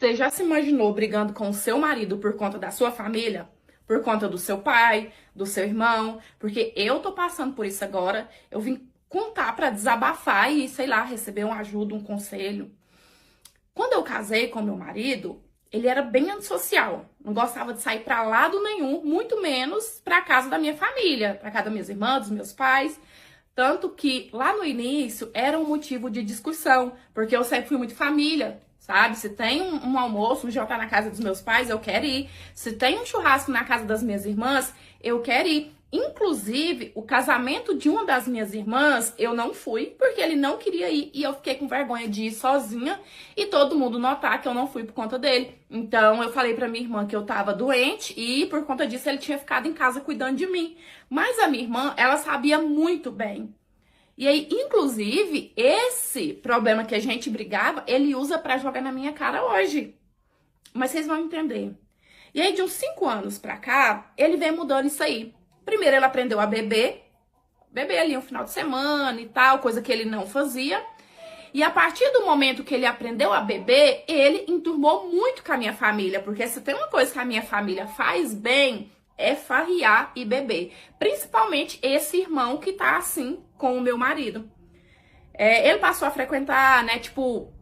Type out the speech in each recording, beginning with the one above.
Você já se imaginou brigando com o seu marido por conta da sua família? Por conta do seu pai, do seu irmão? Porque eu tô passando por isso agora. Eu vim contar pra desabafar e, sei lá, receber uma ajuda, um conselho. Quando eu casei com meu marido, ele era bem antissocial. Não gostava de sair pra lado nenhum, muito menos pra casa da minha família, pra casa das minhas irmãs, dos meus pais. Tanto que lá no início era um motivo de discussão, porque eu sempre fui muito família, sabe? Se tem um almoço, um jantar na casa dos meus pais, eu quero ir. Se tem um churrasco na casa das minhas irmãs, eu quero ir. Inclusive, o casamento de uma das minhas irmãs, eu não fui, porque ele não queria ir. E eu fiquei com vergonha de ir sozinha e todo mundo notar que eu não fui por conta dele. Então, eu falei pra minha irmã que eu tava doente e por conta disso ele tinha ficado em casa cuidando de mim. Mas a minha irmã, ela sabia muito bem. E aí, inclusive, esse problema que a gente brigava, ele usa pra jogar na minha cara hoje. Mas vocês vão entender. E aí, de uns 5 anos pra cá, ele vem mudando isso aí. Primeiro, ele aprendeu a beber ali um final de semana e tal, coisa que ele não fazia. E a partir do momento que ele aprendeu a beber, ele enturmou muito com a minha família. Porque se tem uma coisa que a minha família faz bem, é farriar e beber. Principalmente esse irmão que tá assim com o meu marido. Ele passou a frequentar, né, tipo,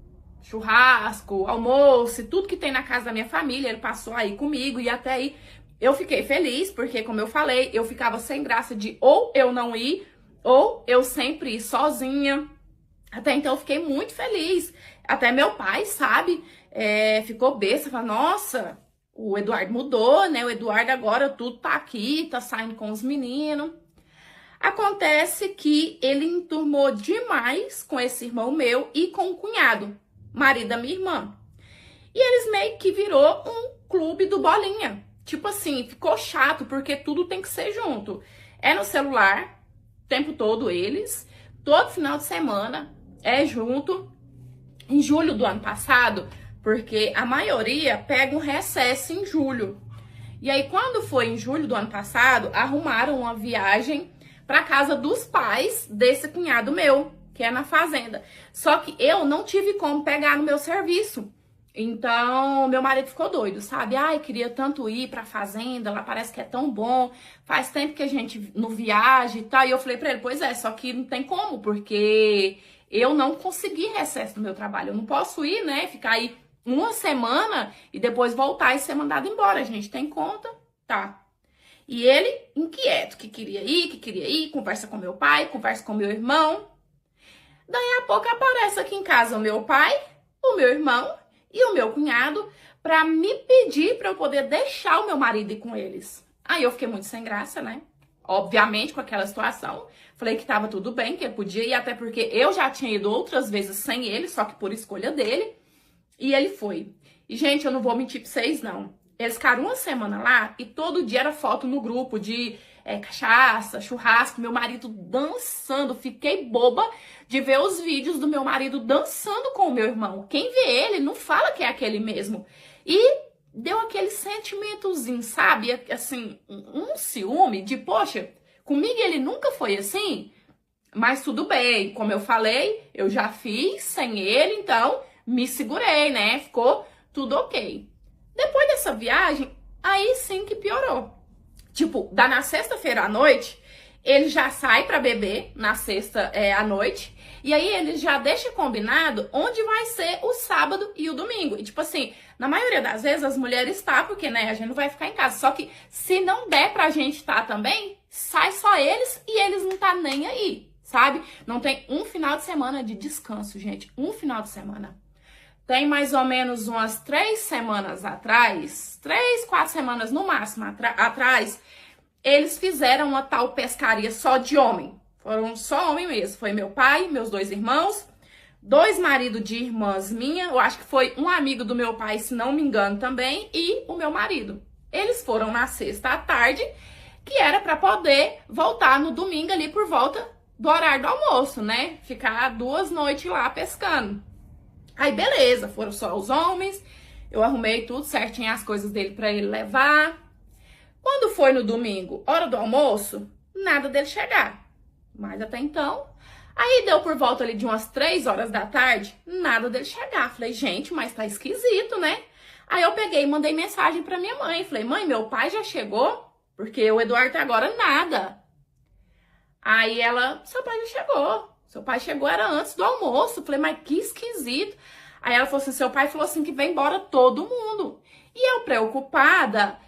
churrasco, almoço, tudo que tem na casa da minha família, ele passou aí comigo e até aí eu fiquei feliz, porque como eu falei, eu ficava sem graça de ou eu não ir, ou eu sempre ir sozinha. Até então eu fiquei muito feliz. Até meu pai, sabe, ficou besta, falou, nossa, o Eduardo mudou, né? O Eduardo agora tudo tá aqui, tá saindo com os meninos. Acontece que ele enturmou demais com esse irmão meu e com o cunhado, marido da minha irmã. E eles meio que virou um clube do bolinha. Tipo assim, ficou chato porque tudo tem que ser junto. É no celular, o tempo todo eles, todo final de semana é junto. Em julho do ano passado, porque a maioria pega um recesso em julho. E aí, quando foi em julho do ano passado, arrumaram uma viagem para casa dos pais desse cunhado meu, que é na fazenda. Só que eu não tive como pegar no meu serviço. Então, meu marido ficou doido, sabe? Ai, queria tanto ir pra fazenda, lá parece que é tão bom. Faz tempo que a gente não viaja e tal. E eu falei pra ele, pois é, só que não tem como, porque eu não consegui recesso do meu trabalho. Eu não posso ir, né? Ficar aí uma semana e depois voltar e ser mandado embora. A gente tem conta, tá? E ele, inquieto, que queria ir, conversa com meu pai, conversa com meu irmão. Daí a pouco aparece aqui em casa o meu pai, o meu irmão e o meu cunhado pra me pedir pra eu poder deixar o meu marido ir com eles. Aí eu fiquei muito sem graça, né? Obviamente, com aquela situação. Falei que tava tudo bem, que ele podia ir, até porque eu já tinha ido outras vezes sem ele, só que por escolha dele. E ele foi. E, gente, eu não vou mentir pra vocês, não. Eles ficaram uma semana lá e todo dia era foto no grupo de cachaça, churrasco, meu marido dançando. Fiquei boba de ver os vídeos do meu marido dançando com o meu irmão. Quem vê ele não fala que é aquele mesmo. E deu aquele sentimentozinho, sabe? Assim, um ciúme de, poxa, comigo ele nunca foi assim, mas tudo bem. Como eu falei, eu já fiz sem ele, então me segurei, né? Ficou tudo ok. Depois dessa viagem, aí sim que piorou. Tipo, na sexta-feira à noite, ele já sai pra beber na sexta à noite. E aí ele já deixa combinado onde vai ser o sábado e o domingo. E tipo assim, na maioria das vezes as mulheres tá, porque né, a gente não vai ficar em casa. Só que se não der pra gente tá também, sai só eles e eles não tá nem aí, sabe? Não tem um final de semana de descanso, gente. Um final de semana. Tem mais ou menos umas 3 semanas atrás, 3, 4 semanas no máximo atrás, eles fizeram uma tal pescaria só de homem. Foram só homem mesmo. Foi meu pai, meus 2 irmãos, 2 maridos de irmãs minhas, eu acho que foi um amigo do meu pai, se não me engano também, e o meu marido. Eles foram na sexta à tarde, que era para poder voltar no domingo ali por volta do horário do almoço, né? Ficar 2 noites lá pescando. Aí beleza, foram só os homens, eu arrumei tudo certinho, as coisas dele para ele levar. Quando foi no domingo, hora do almoço, nada dele chegar. Mas até então, aí deu por volta ali de umas 3 horas da tarde, nada dele chegar. Falei, gente, mas tá esquisito, né? Aí eu peguei e mandei mensagem pra minha mãe. Falei, mãe, meu pai já chegou? Porque o Eduardo até agora nada. Aí ela, seu pai já chegou. Seu pai chegou, era antes do almoço. Falei, mas que esquisito. Aí ela falou assim, seu pai falou assim que vem embora todo mundo. E eu preocupada,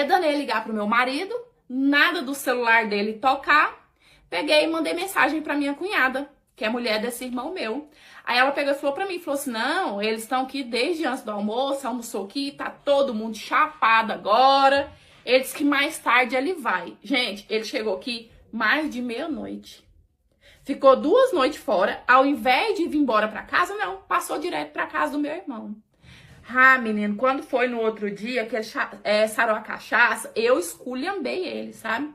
danei ligar pro meu marido, nada do celular dele tocar. Peguei e mandei mensagem pra minha cunhada, que é mulher desse irmão meu. Aí ela pegou e falou pra mim, falou assim, não, eles estão aqui desde antes do almoço, almoçou aqui, tá todo mundo chapado agora. Ele disse que mais tarde ele vai. Gente, ele chegou aqui mais de meia-noite. Ficou 2 noites fora, ao invés de vir embora pra casa, não, passou direto pra casa do meu irmão. Ah, menino, quando foi no outro dia que ele sarou a cachaça, eu esculhambei ele, sabe?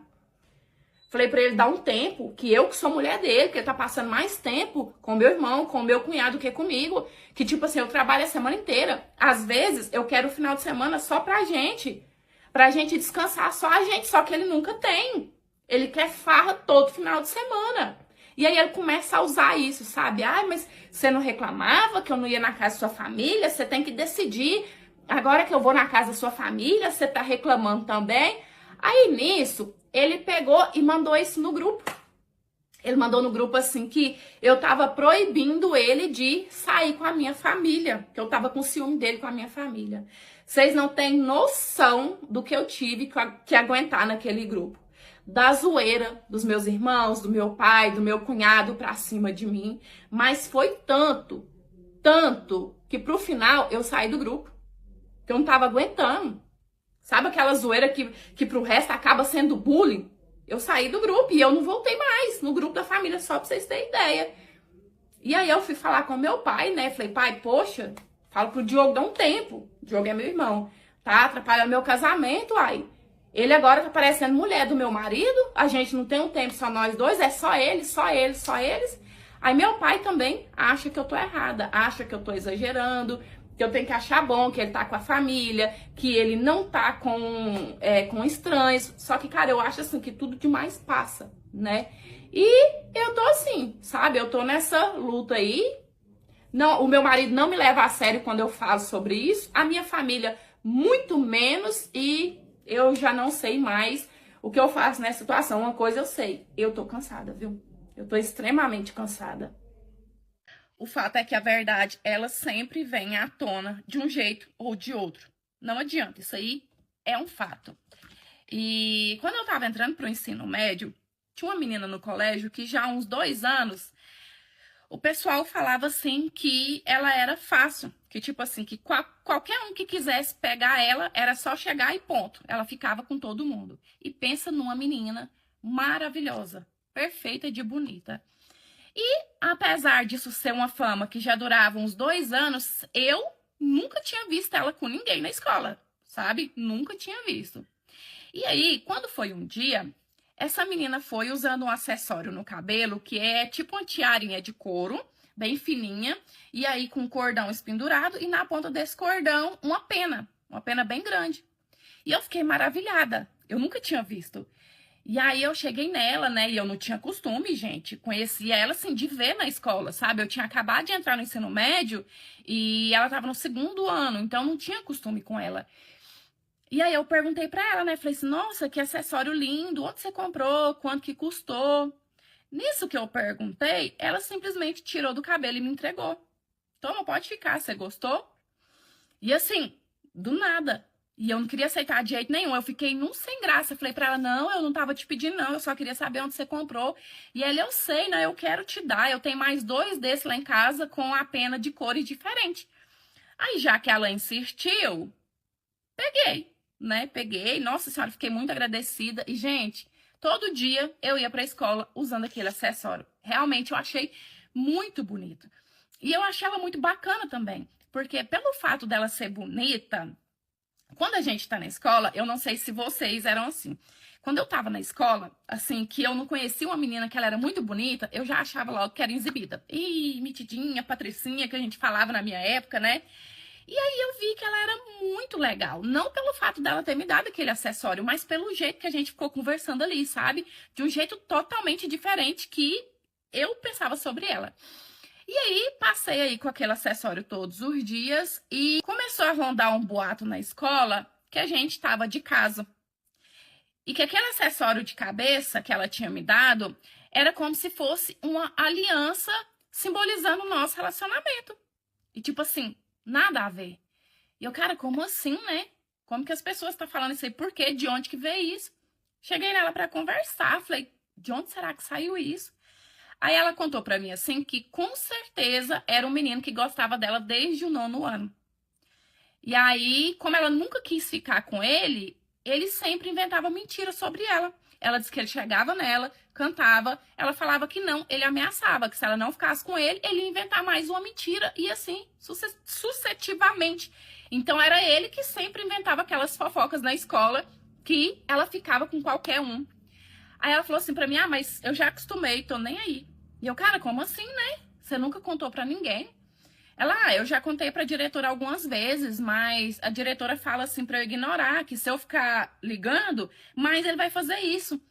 Falei pra ele dar um tempo, que eu que sou mulher dele, que ele tá passando mais tempo com meu irmão, com meu cunhado que comigo. Que tipo assim, eu trabalho a semana inteira. Às vezes, eu quero o final de semana só pra gente descansar, só a gente, só que ele nunca tem. Ele quer farra todo final de semana. E aí ele começa a usar isso, sabe? Ah, mas você não reclamava que eu não ia na casa da sua família? Você tem que decidir. Agora que eu vou na casa da sua família, você tá reclamando também? Aí nisso, ele pegou e mandou isso no grupo. Ele mandou no grupo assim que eu tava proibindo ele de sair com a minha família, que eu tava com ciúme dele com a minha família. Vocês não têm noção do que eu tive que aguentar naquele grupo. Da zoeira dos meus irmãos, do meu pai, do meu cunhado pra cima de mim. Mas foi tanto, que pro final eu saí do grupo. Que eu não tava aguentando. Sabe aquela zoeira que pro resto acaba sendo bullying? Eu saí do grupo e eu não voltei mais no grupo da família, só pra vocês terem ideia. E aí eu fui falar com meu pai, né? Falei, pai, poxa, fala pro Diogo dar um tempo. O Diogo é meu irmão. Tá atrapalhando meu casamento, ai. Ele agora tá parecendo mulher do meu marido. A gente não tem um tempo só nós dois, é só ele, só eles, só eles. Aí meu pai também acha que eu tô errada, acha que eu tô exagerando, que eu tenho que achar bom que ele tá com a família, que ele não tá com estranhos. Só que, cara, eu acho assim que tudo demais passa, né? E eu tô assim, sabe? Eu tô nessa luta aí. Não, o meu marido não me leva a sério quando eu falo sobre isso. A minha família, muito menos. E eu já não sei mais o que eu faço nessa situação. Uma coisa eu sei, eu tô cansada, viu? Eu tô extremamente cansada. O fato é que a verdade, ela sempre vem à tona de um jeito ou de outro. Não adianta, isso aí é um fato. E quando eu tava entrando pro ensino médio, tinha uma menina no colégio que já há uns 2 anos, o pessoal falava assim que ela era fácil. Que tipo assim, que qualquer um que quisesse pegar ela, era só chegar e ponto. Ela ficava com todo mundo. E pensa numa menina maravilhosa, perfeita de bonita. E apesar disso ser uma fama que já durava uns 2 anos, eu nunca tinha visto ela com ninguém na escola, sabe? Nunca tinha visto. E aí, quando foi um dia, essa menina foi usando um acessório no cabelo que é tipo uma tiarinha de couro, bem fininha, e aí com um cordão espendurado e na ponta desse cordão uma pena bem grande. E eu fiquei maravilhada, eu nunca tinha visto. E aí eu cheguei nela, né, e eu não tinha costume, gente, conhecia ela assim de ver na escola, sabe? Eu tinha acabado de entrar no ensino médio e ela tava no 2º ano, então não tinha costume com ela. E aí eu perguntei pra ela, né, falei assim, nossa, que acessório lindo, onde você comprou, quanto que custou? Nisso que eu perguntei, ela simplesmente tirou do cabelo e me entregou. Toma, pode ficar, você gostou? E assim, do nada. E eu não queria aceitar de jeito nenhum. Eu fiquei num sem graça. Falei pra ela, não, eu não tava te pedindo, não. Eu só queria saber onde você comprou. E ela, eu sei, né? Eu quero te dar. Eu tenho mais 2 desses lá em casa com a pena de cores diferentes. Aí, já que ela insistiu, peguei, né? Peguei. Nossa senhora, fiquei muito agradecida. E, gente, todo dia eu ia pra escola usando aquele acessório. Realmente, eu achei muito bonito. E eu achei ela muito bacana também. Porque pelo fato dela ser bonita... Quando a gente tá na escola, eu não sei se vocês eram assim. Quando eu tava na escola, assim, que eu não conhecia uma menina que ela era muito bonita, eu já achava logo que era exibida. Ih, metidinha, patricinha, que a gente falava na minha época, né? E aí eu vi que ela era muito legal. Não pelo fato dela ter me dado aquele acessório, mas pelo jeito que a gente ficou conversando ali, sabe? De um jeito totalmente diferente que eu pensava sobre ela. E aí, passei aí com aquele acessório todos os dias e começou a rondar um boato na escola que a gente tava de casa. E que aquele acessório de cabeça que ela tinha me dado era como se fosse uma aliança simbolizando o nosso relacionamento. E tipo assim, nada a ver. E eu, cara, como assim, né? Como que as pessoas estão falando isso aí? Por quê? De onde que veio isso? Cheguei nela para conversar, falei, de onde será que saiu isso? Aí ela contou para mim assim que com certeza era um menino que gostava dela desde o 9º ano. E aí, como ela nunca quis ficar com ele sempre inventava mentiras sobre ela. Ela disse que ele chegava nela, cantava, ela falava que não, ele ameaçava, que se ela não ficasse com ele ia inventar mais uma mentira, e assim, sucessivamente. Então era ele que sempre inventava aquelas fofocas na escola, que ela ficava com qualquer um. Aí ela falou assim pra mim, mas eu já acostumei, tô nem aí. E eu, cara, como assim, né? Você nunca contou pra ninguém? Ela, eu já contei pra diretora algumas vezes, mas a diretora fala assim pra eu ignorar, que se eu ficar ligando, mas ele vai fazer isso.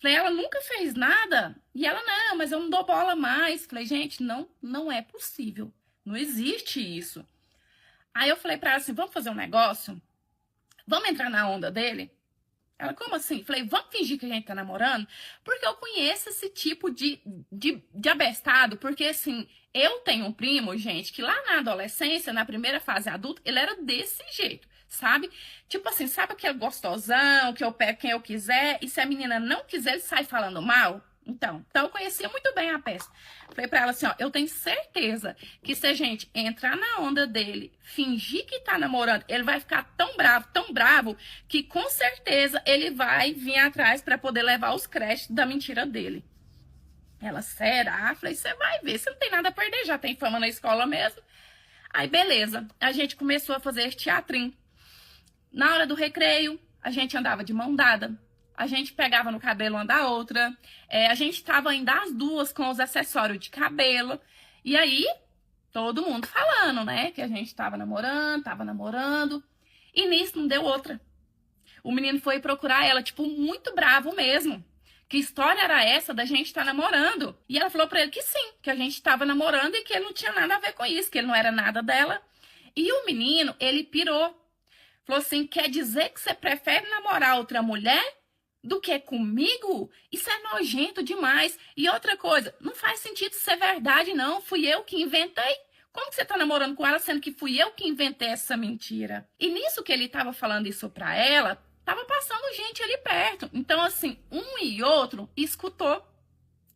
Falei, ela nunca fez nada? E ela, não, mas eu não dou bola mais. Falei, gente, não é possível. Não existe isso. Aí eu falei pra ela assim, vamos fazer um negócio? Vamos entrar na onda dele? Ela, como assim? Falei, vamos fingir que a gente tá namorando? Porque eu conheço esse tipo de abestado, porque assim, eu tenho um primo, gente, que lá na adolescência, na primeira fase adulta, ele era desse jeito, sabe? Tipo assim, sabe aquele gostosão, que eu pego quem eu quiser, e se a menina não quiser, ele sai falando mal? Então eu conhecia muito bem a peça. Falei pra ela assim, ó, eu tenho certeza que se a gente entrar na onda dele, fingir que tá namorando, ele vai ficar tão bravo, que com certeza ele vai vir atrás pra poder levar os créditos da mentira dele. Ela, será? Falei, você vai ver, você não tem nada a perder, já tem fama na escola mesmo. Aí, beleza, a gente começou a fazer teatrinho. Na hora do recreio, a gente andava de mão dada. A gente pegava no cabelo uma da outra. A gente tava ainda as duas com os acessórios de cabelo. E aí, todo mundo falando, né? Que a gente tava namorando. E nisso não deu outra. O menino foi procurar ela, tipo, muito bravo mesmo. Que história era essa da gente estar namorando? E ela falou pra ele que sim, que a gente tava namorando e que ele não tinha nada a ver com isso, que ele não era nada dela. E o menino, ele pirou. Falou assim, quer dizer que você prefere namorar outra mulher do que comigo? Isso é nojento demais. E outra coisa, não faz sentido ser verdade, não. Fui eu que inventei. Como que você tá namorando com ela, sendo que fui eu que inventei essa mentira? E nisso que ele tava falando isso pra ela, tava passando gente ali perto. Então, assim, um e outro escutou,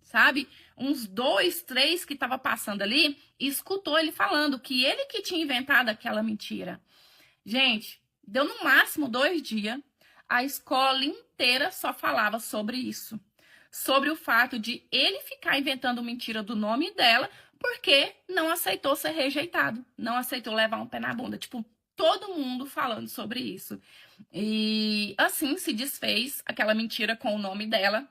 sabe? Uns 2, 3 que tava passando ali, escutou ele falando que ele que tinha inventado aquela mentira. Gente, deu no máximo 2 dias. A escola inteira só falava sobre isso. Sobre o fato de ele ficar inventando mentira do nome dela porque não aceitou ser rejeitado. Não aceitou levar um pé na bunda. Tipo, todo mundo falando sobre isso. E assim se desfez aquela mentira com o nome dela.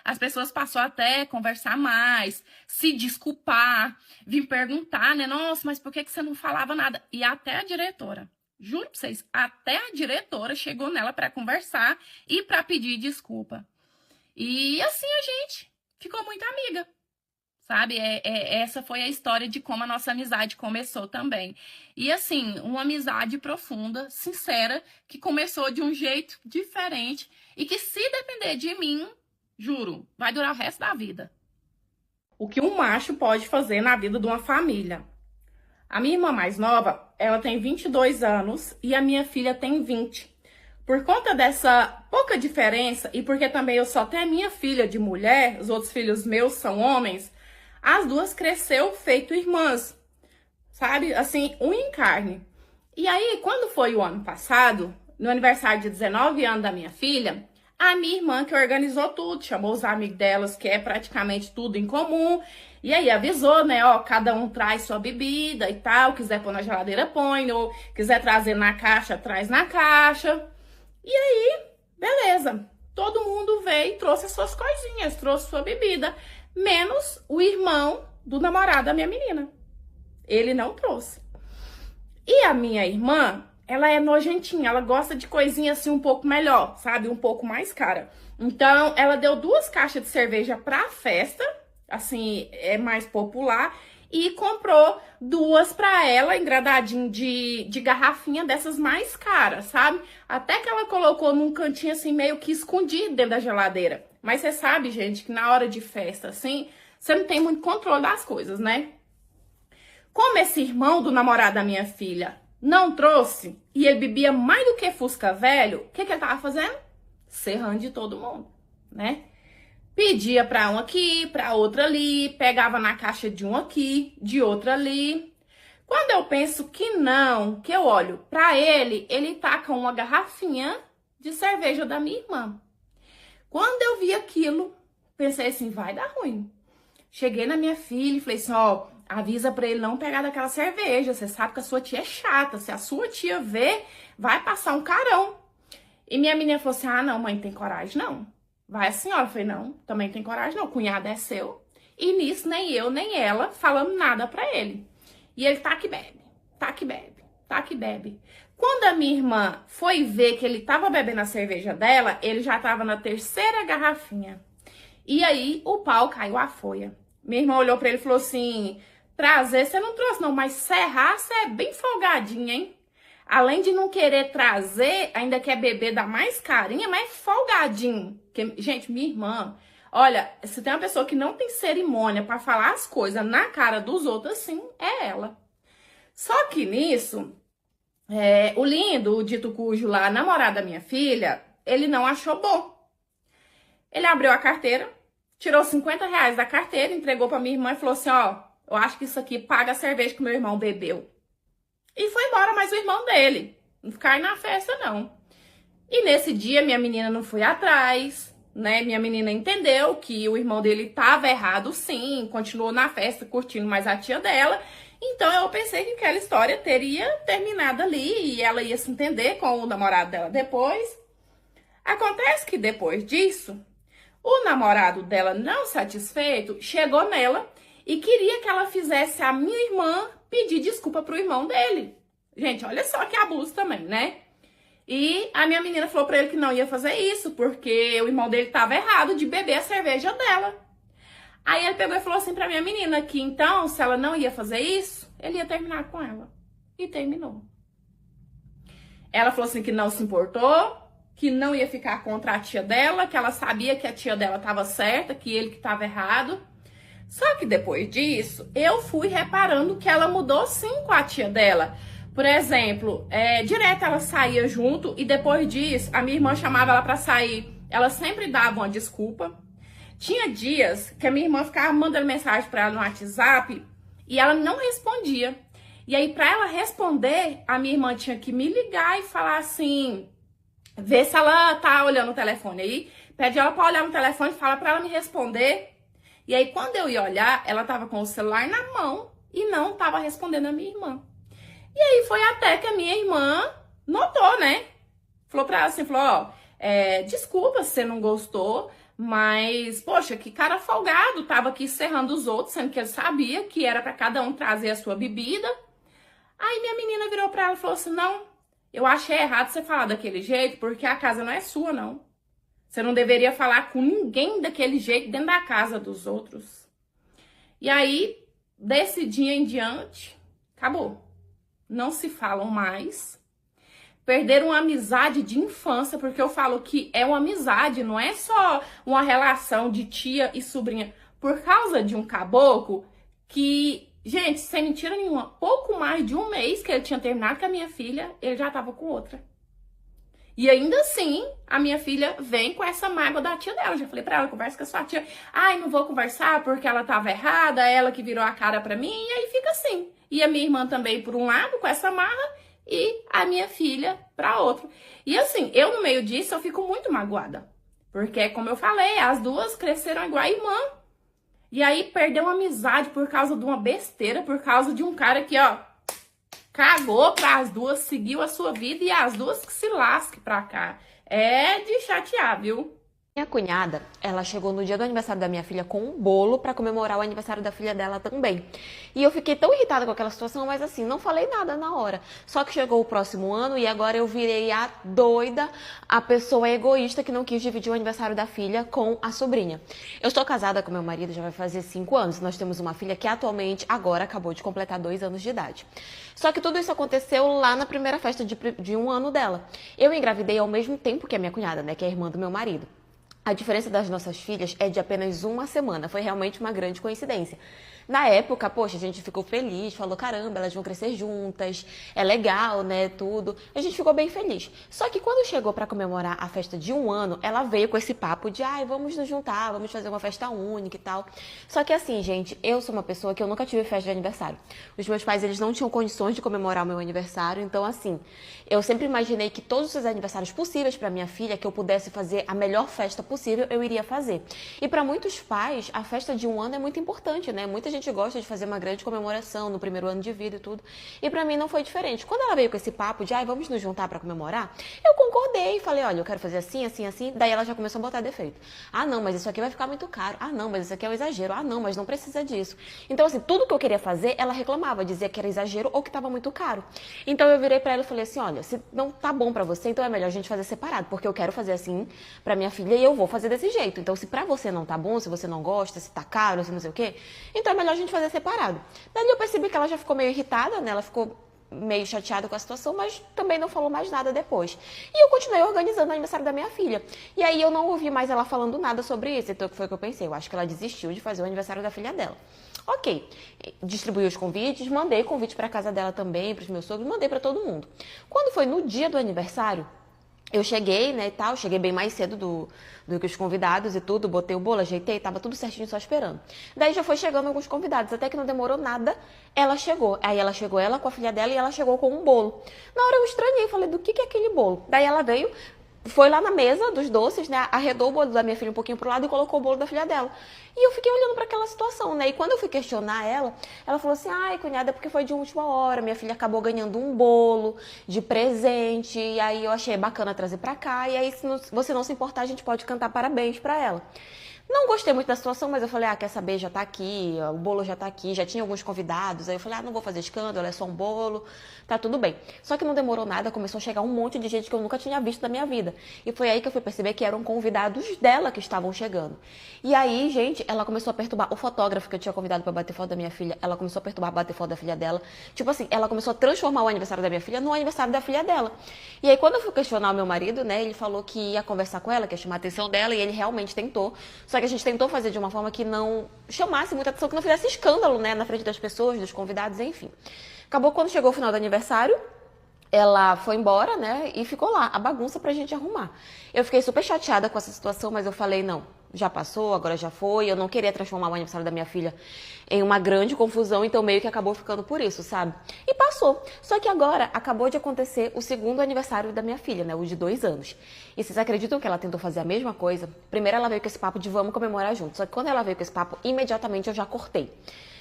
As pessoas passaram até a conversar mais, se desculpar, vir perguntar, né? Nossa, mas por que você não falava nada? E até a diretora. Juro pra vocês, até a diretora chegou nela para conversar e para pedir desculpa. E assim a gente ficou muito amiga, sabe? Essa foi a história de como a nossa amizade começou também. E assim, uma amizade profunda, sincera, que começou de um jeito diferente e que se depender de mim, juro, vai durar o resto da vida. O que um macho pode fazer na vida de uma família? A minha irmã mais nova, ela tem 22 anos e a minha filha tem 20. Por conta dessa pouca diferença e porque também eu só tenho a minha filha de mulher, os outros filhos meus são homens, as duas cresceu feito irmãs, sabe? Assim, um em carne. E aí, quando foi o ano passado, no aniversário de 19 anos da minha filha, a minha irmã que organizou tudo, chamou os amigos delas, que é praticamente tudo em comum, e aí avisou, né, ó, cada um traz sua bebida e tal, quiser pôr na geladeira, põe, ou quiser trazer na caixa, traz na caixa. E aí, beleza, todo mundo veio e trouxe as suas coisinhas, trouxe sua bebida, menos o irmão do namorado da minha menina. Ele não trouxe. E a minha irmã, ela é nojentinha, ela gosta de coisinha assim um pouco melhor, sabe? Um pouco mais cara. Então, ela deu 2 caixas de cerveja pra festa. assim, é mais popular, e comprou duas pra ela, engradadinho de garrafinha dessas mais caras, sabe? Até que ela colocou num cantinho assim, meio que escondido dentro da geladeira. Mas você sabe, gente, que na hora de festa, assim, você não tem muito controle das coisas, né? Como esse irmão do namorado da minha filha não trouxe, e ele bebia mais do que Fusca velho, o que ele tava fazendo? Serrando de todo mundo, né? Pedia pra um aqui, pra outra ali, pegava na caixa de um aqui, de outra ali. Quando eu penso que não, que eu olho pra ele, ele tá com uma garrafinha de cerveja da minha irmã. Quando eu vi aquilo, pensei assim, vai dar ruim. Cheguei na minha filha e falei assim, ó, avisa pra ele não pegar daquela cerveja, você sabe que a sua tia é chata, se a sua tia ver, vai passar um carão. E minha menina falou assim, ah não, mãe, tem coragem não. Vai a senhora. Eu falei, não, também tem coragem não, o cunhado é seu. E nisso, nem eu, nem ela falamos nada pra ele. E ele tá que bebe, tá que bebe, tá que bebe. Quando a minha irmã foi ver que ele tava bebendo a cerveja dela, ele já tava na terceira garrafinha. E aí, o pau caiu a folha. Minha irmã olhou pra ele e falou assim, trazer você não trouxe não, mas serrar você é bem folgadinha, hein? Além de não querer trazer, ainda quer beber da mais carinha, mas é folgadinho. Porque, gente, minha irmã, olha, se tem uma pessoa que não tem cerimônia pra falar as coisas na cara dos outros, assim, é ela. Só que nisso, o lindo, o dito cujo lá, namorado da minha filha, ele não achou bom. Ele abriu a carteira, tirou R$ 50 da carteira, entregou pra minha irmã e falou assim, ó, eu acho que isso aqui paga a cerveja que meu irmão bebeu. E foi embora, mais o irmão dele. Não ficar na festa, não. E nesse dia, minha menina não foi atrás, né? Minha menina entendeu que o irmão dele estava errado, sim. Continuou na festa, curtindo mais a tia dela. Então, eu pensei que aquela história teria terminado ali. E ela ia se entender com o namorado dela depois. Acontece que depois disso, o namorado dela, não satisfeito, chegou nela e queria que ela fizesse a minha irmã pedir desculpa pro irmão dele. Gente, olha só que abuso também, né? E a minha menina falou pra ele que não ia fazer isso, porque o irmão dele tava errado de beber a cerveja dela. Aí ele pegou e falou assim pra minha menina que então, se ela não ia fazer isso, ele ia terminar com ela. E terminou. Ela falou assim que não se importou, que não ia ficar contra a tia dela, que ela sabia que a tia dela tava certa, que ele que tava errado. Só que depois disso, eu fui reparando que ela mudou sim com a tia dela. Por exemplo, direto ela saía junto e depois disso, a minha irmã chamava ela pra sair. Ela sempre dava uma desculpa. Tinha dias que a minha irmã ficava mandando mensagem pra ela no WhatsApp e ela não respondia. E aí, pra ela responder, a minha irmã tinha que me ligar e falar assim, ver se ela tá olhando o telefone aí. Pede ela pra olhar no telefone e fala pra ela me responder. E aí, quando eu ia olhar, ela tava com o celular na mão e não tava respondendo a minha irmã. E aí, foi até que a minha irmã notou, né? Falou pra ela assim, falou, ó, desculpa se você não gostou, mas, poxa, que cara folgado, tava aqui serrando os outros, sendo que ele sabia que era pra cada um trazer a sua bebida. Aí, minha menina virou pra ela e falou assim, não, eu achei errado você falar daquele jeito, porque a casa não é sua, não. Você não deveria falar com ninguém daquele jeito dentro da casa dos outros. E aí, desse dia em diante, acabou. Não se falam mais. Perderam uma amizade de infância, porque eu falo que é uma amizade, não é só uma relação de tia e sobrinha. Por causa de um caboclo que, gente, sem mentira nenhuma, pouco mais de um mês que ele tinha terminado com a minha filha, ele já tava com outra. E ainda assim, a minha filha vem com essa mágoa da tia dela. Eu já falei pra ela, conversa com a sua tia. Ai, não vou conversar porque ela tava errada, ela que virou a cara pra mim. E aí fica assim. E a minha irmã também, por um lado, com essa marra. E a minha filha pra outro. E assim, eu no meio disso, eu fico muito magoada. Porque, como eu falei, as duas cresceram igual a irmã. E aí, perdeu uma amizade por causa de uma besteira, por causa de um cara que, ó, cagou para as duas, seguiu a sua vida e as duas que se lasquem pra cá. É de chatear, viu? Minha cunhada, ela chegou no dia do aniversário da minha filha com um bolo pra comemorar o aniversário da filha dela também. E eu fiquei tão irritada com aquela situação, mas assim, não falei nada na hora. Só que chegou o próximo ano e agora eu virei a doida, a pessoa egoísta que não quis dividir o aniversário da filha com a sobrinha. Eu estou casada com meu marido, já vai fazer 5 anos. Nós temos uma filha que atualmente, agora, acabou de completar 2 anos de idade. Só que tudo isso aconteceu lá na primeira festa de 1 ano dela. Eu engravidei ao mesmo tempo que a minha cunhada, né, que é a irmã do meu marido. A diferença das nossas filhas é de apenas 1 semana. Foi realmente uma grande coincidência. Na época, poxa, a gente ficou feliz, falou, caramba, elas vão crescer juntas, é legal, né, tudo. A gente ficou bem feliz. Só que quando chegou pra comemorar a festa de 1 ano, ela veio com esse papo de, ai, vamos nos juntar, vamos fazer uma festa única e tal. Só que assim, gente, eu sou uma pessoa que eu nunca tive festa de aniversário. Os meus pais, eles não tinham condições de comemorar o meu aniversário, então assim, eu sempre imaginei que todos os aniversários possíveis pra minha filha, que eu pudesse fazer a melhor festa possível, eu iria fazer. E pra muitos pais, a festa de 1 ano é muito importante, né? Muita gente gosta de fazer uma grande comemoração no primeiro ano de vida e tudo. E pra mim não foi diferente. Quando ela veio com esse papo de, ai, vamos nos juntar pra comemorar, eu concordei, falei, olha, eu quero fazer assim, assim, assim. Daí ela já começou a botar defeito. Ah, não, mas isso aqui vai ficar muito caro. Ah, não, mas isso aqui é um exagero. Ah, não, mas não precisa disso. Então, assim, tudo que eu queria fazer, ela reclamava, dizia que era exagero ou que tava muito caro. Então eu virei pra ela e falei assim, olha, se não tá bom pra você, então é melhor a gente fazer separado, porque eu quero fazer assim pra minha filha e eu vou fazer desse jeito. Então, se pra você não tá bom, se você não gosta, se tá caro, se não sei o quê, então é melhor a gente fazer separado. Daí eu percebi que ela já ficou meio irritada, né? Ela ficou meio chateada com a situação, mas também não falou mais nada depois. E eu continuei organizando o aniversário da minha filha. E aí eu não ouvi mais ela falando nada sobre isso, então foi o que eu pensei. Eu acho que ela desistiu de fazer o aniversário da filha dela. Ok, distribuí os convites, mandei convite para casa dela também, para os meus sogros, mandei para todo mundo. Quando foi no dia do aniversário, eu cheguei, né, e tal, cheguei bem mais cedo do que os convidados e tudo, botei o bolo, ajeitei, tava tudo certinho só esperando. Daí já foi chegando alguns convidados, até que não demorou nada, ela chegou. Aí ela chegou, ela com a filha dela, e ela chegou com um bolo. Na hora eu estranhei, falei, do que é aquele bolo? Daí ela veio, foi lá na mesa dos doces, né, arredou o bolo da minha filha um pouquinho pro lado e colocou o bolo da filha dela. E eu fiquei olhando para aquela situação, né? E quando eu fui questionar ela falou assim, ai, cunhada, é porque foi de última hora, minha filha acabou ganhando um bolo de presente, e aí eu achei bacana trazer para cá, e aí se você não se importar, a gente pode cantar parabéns para ela. Não gostei muito da situação, mas eu falei, ah, quer saber, já tá aqui, o bolo já tá aqui, já tinha alguns convidados. Aí eu falei, ah, não vou fazer escândalo, é só um bolo, tá tudo bem. Só que não demorou nada, começou a chegar um monte de gente que eu nunca tinha visto na minha vida. E foi aí que eu fui perceber que eram convidados dela que estavam chegando. E aí, gente, ela começou a perturbar o fotógrafo que eu tinha convidado pra bater foto da minha filha, ela começou a perturbar, bater foto da filha dela. Tipo assim, ela começou a transformar o aniversário da minha filha no aniversário da filha dela. E aí, quando eu fui questionar o meu marido, né, ele falou que ia conversar com ela, que ia chamar a atenção dela, e ele realmente tentou. Só que a gente tentou fazer de uma forma que não chamasse muita atenção, que não fizesse escândalo, né, na frente das pessoas, dos convidados, enfim. Acabou quando chegou o final do aniversário, ela foi embora, né, e ficou lá, a bagunça pra gente arrumar. Eu fiquei super chateada com essa situação, mas eu falei, não, já passou, agora já foi, eu não queria transformar o aniversário da minha filha em uma grande confusão, então meio que acabou ficando por isso, sabe? E passou. Só que agora acabou de acontecer o segundo aniversário da minha filha, né, o de 2 anos. E vocês acreditam que ela tentou fazer a mesma coisa? Primeiro ela veio com esse papo de vamos comemorar juntos, só que quando ela veio com esse papo, imediatamente eu já cortei.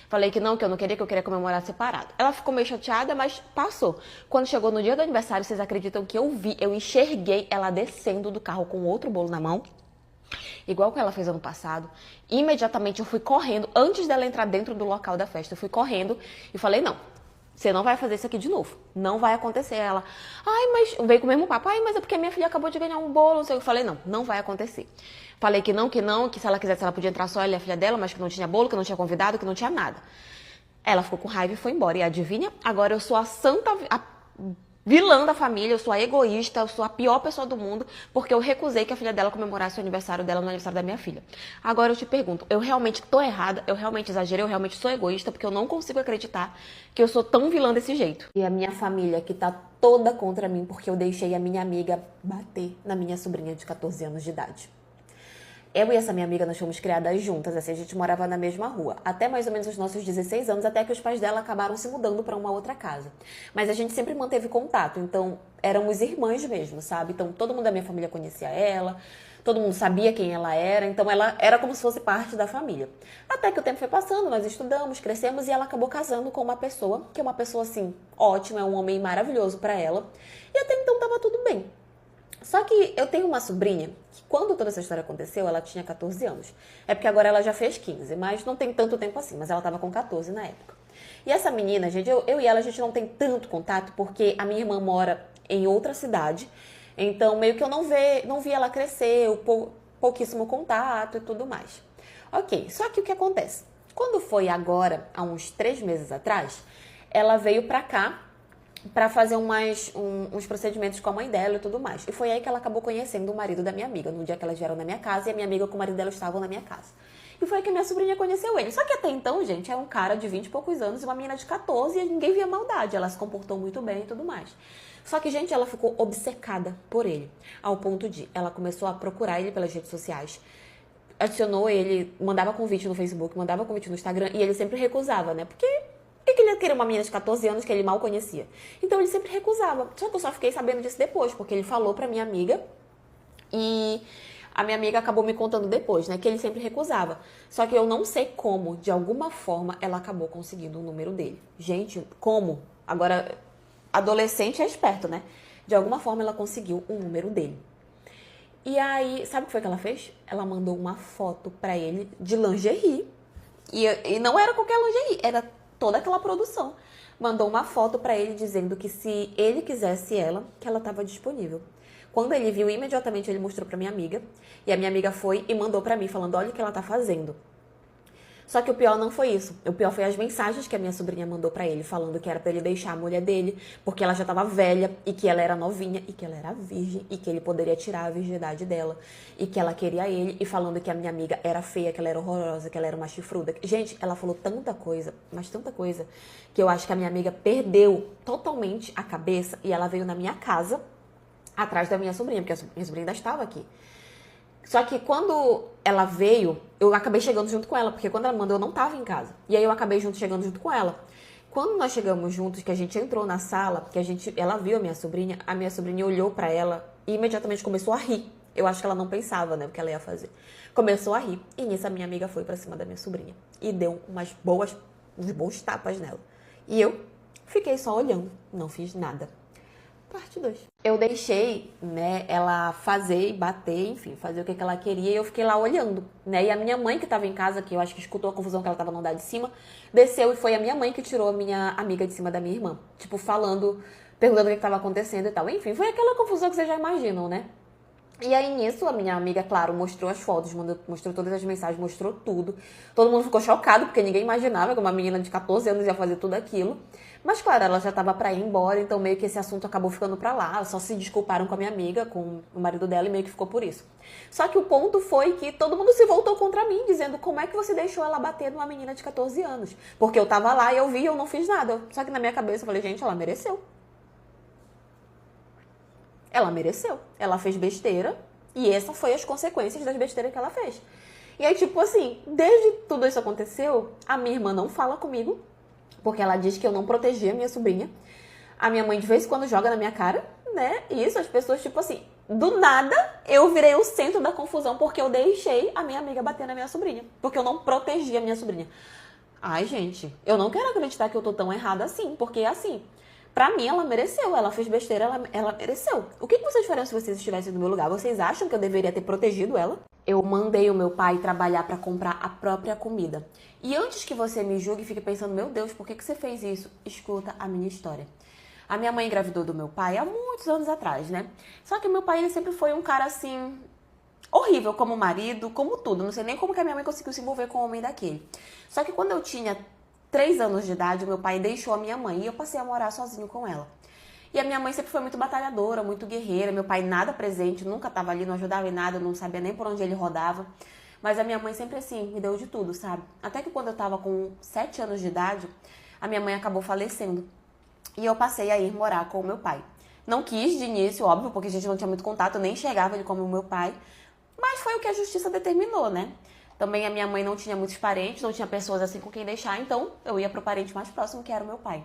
Falei que eu não queria, que eu queria comemorar separado. Ela ficou meio chateada, mas passou. Quando chegou no dia do aniversário, vocês acreditam que eu enxerguei ela descendo do carro com outro bolo na mão? Igual que ela fez ano passado. Imediatamente eu fui correndo, antes dela entrar dentro do local da festa, eu fui correndo e falei, não, você não vai fazer isso aqui de novo. Não vai acontecer. Ela, ai, mas veio com o mesmo papo. Ai, mas é porque minha filha acabou de ganhar um bolo. Eu falei, não, não vai acontecer. Falei que não, que se ela quisesse, ela podia entrar só ela e a filha dela, mas que não tinha bolo, que não tinha convidado, que não tinha nada. Ela ficou com raiva e foi embora. E adivinha? Agora eu sou a santa, a vilã da família, eu sou a egoísta, eu sou a pior pessoa do mundo, porque eu recusei que a filha dela comemorasse o aniversário dela no aniversário da minha filha. Agora eu te pergunto, eu realmente tô errada, eu realmente exagerei, eu realmente sou egoísta, porque eu não consigo acreditar que eu sou tão vilã desse jeito. E a minha família que tá toda contra mim, porque eu deixei a minha amiga bater na minha sobrinha de 14 anos de idade. Eu e essa minha amiga, nós fomos criadas juntas, assim, a gente morava na mesma rua. Até mais ou menos os nossos 16 anos, até que os pais dela acabaram se mudando para uma outra casa. Mas a gente sempre manteve contato, então éramos irmãs mesmo, sabe? Então todo mundo da minha família conhecia ela, todo mundo sabia quem ela era, então ela era como se fosse parte da família. Até que o tempo foi passando, nós estudamos, crescemos e ela acabou casando com uma pessoa, que é uma pessoa assim, ótima, é um homem maravilhoso para ela. E até então tava tudo bem. Só que eu tenho uma sobrinha que quando toda essa história aconteceu, ela tinha 14 anos. É porque agora ela já fez 15, mas não tem tanto tempo assim, mas ela tava com 14 na época. E essa menina, gente, eu e ela, a gente não tem tanto contato porque a minha irmã mora em outra cidade. Então, meio que eu não vi ela crescer, pouquíssimo contato e tudo mais. Ok, só que o que acontece? Quando foi agora, há uns 3 meses atrás, ela veio pra cá pra fazer uns procedimentos com a mãe dela e tudo mais. E foi aí que ela acabou conhecendo o marido da minha amiga, no dia que elas vieram na minha casa e a minha amiga com o marido dela estavam na minha casa. E foi aí que a minha sobrinha conheceu ele. Só que até então, gente, é um cara de 20 e poucos anos e uma menina de 14 e ninguém via maldade. Ela se comportou muito bem e tudo mais. Só que, gente, ela ficou obcecada por ele, ao ponto de ela começou a procurar ele pelas redes sociais, adicionou ele, mandava convite no Facebook, mandava convite no Instagram e ele sempre recusava, né? Porque ele ia querer uma menina de 14 anos que ele mal conhecia. Então ele sempre recusava. Só que eu só fiquei sabendo disso depois, porque ele falou pra minha amiga e a minha amiga acabou me contando depois, né? Que ele sempre recusava. Só que eu não sei como, de alguma forma, ela acabou conseguindo o número dele. Gente, como? Agora, adolescente é esperto, né? De alguma forma ela conseguiu o número dele. E aí, sabe o que foi que ela fez? Ela mandou uma foto pra ele de lingerie. E não era qualquer lingerie, era toda aquela produção. Mandou uma foto pra ele dizendo que se ele quisesse ela, que ela estava disponível. Quando ele viu, imediatamente ele mostrou pra minha amiga. E a minha amiga foi e mandou pra mim, falando, olha o que ela tá fazendo. Só que o pior não foi isso. O pior foi as mensagens que a minha sobrinha mandou pra ele, falando que era pra ele deixar a mulher dele, porque ela já tava velha, e que ela era novinha, e que ela era virgem, e que ele poderia tirar a virgindade dela, e que ela queria ele, e falando que a minha amiga era feia, que ela era horrorosa, que ela era uma chifruda. Gente, ela falou tanta coisa, mas tanta coisa, que eu acho que a minha amiga perdeu totalmente a cabeça, e ela veio na minha casa, atrás da minha sobrinha, porque a minha sobrinha ainda estava aqui. Só que quando ela veio, eu acabei chegando junto com ela, porque quando ela mandou eu não tava em casa. E aí eu acabei chegando junto com ela. Quando nós chegamos juntos, que a gente entrou na sala, ela viu a minha sobrinha olhou pra ela e imediatamente começou a rir. Eu acho que ela não pensava, né, o que ela ia fazer. Começou a rir e nisso a minha amiga foi pra cima da minha sobrinha e deu uns bons tapas nela. E eu fiquei só olhando, não fiz nada. Parte 2. Eu deixei, né, ela fazer e bater, enfim, fazer o que ela queria e eu fiquei lá olhando, né? E a minha mãe que tava em casa, que eu acho que escutou a confusão que ela tava no andar de cima, desceu e foi a minha mãe que tirou a minha amiga de cima da minha irmã. Tipo, perguntando o que tava acontecendo e tal. Enfim, foi aquela confusão que vocês já imaginam, né? E aí, nisso, a minha amiga, claro, mostrou as fotos, mostrou todas as mensagens, mostrou tudo. Todo mundo ficou chocado, porque ninguém imaginava que uma menina de 14 anos ia fazer tudo aquilo. Mas, claro, ela já tava pra ir embora, então meio que esse assunto acabou ficando pra lá. Só se desculparam com a minha amiga, com o marido dela, e meio que ficou por isso. Só que o ponto foi que todo mundo se voltou contra mim, dizendo como é que você deixou ela bater numa menina de 14 anos. Porque eu tava lá e eu vi e eu não fiz nada. Só que na minha cabeça eu falei, gente, ela mereceu. Ela mereceu. Ela fez besteira e essas foram as consequências das besteiras que ela fez. E aí, tipo assim, desde tudo isso aconteceu, a minha irmã não fala comigo, porque ela diz que eu não protegi a minha sobrinha. A minha mãe de vez em quando joga na minha cara, né? E isso, as pessoas, tipo assim, do nada eu virei o centro da confusão porque eu deixei a minha amiga bater na minha sobrinha. Porque eu não protegi a minha sobrinha. Ai, gente, eu não quero acreditar que eu tô tão errada assim, porque assim, pra mim ela mereceu, ela fez besteira, ela mereceu. O que vocês fariam se vocês estivessem no meu lugar? Vocês acham que eu deveria ter protegido ela? Eu mandei o meu pai trabalhar pra comprar a própria comida. E antes que você me julgue e fique pensando, meu Deus, por que você fez isso? Escuta a minha história. A minha mãe engravidou do meu pai há muitos anos atrás, né? Só que o meu pai, ele sempre foi um cara assim, horrível como marido, como tudo. Não sei nem como que a minha mãe conseguiu se envolver com um homem daquele. Só que quando eu tinha 3 anos de idade, o meu pai deixou a minha mãe e eu passei a morar sozinho com ela. E a minha mãe sempre foi muito batalhadora, muito guerreira. Meu pai nada presente, nunca estava ali, não ajudava em nada, não sabia nem por onde ele rodava. Mas a minha mãe sempre assim, me deu de tudo, sabe? Até que quando eu tava com 7 anos de idade, a minha mãe acabou falecendo. E eu passei a ir morar com o meu pai. Não quis de início, óbvio, porque a gente não tinha muito contato, eu nem enxergava ele como o meu pai. Mas foi o que a justiça determinou, né? Também a minha mãe não tinha muitos parentes, não tinha pessoas assim com quem deixar, então eu ia pro parente mais próximo, que era o meu pai.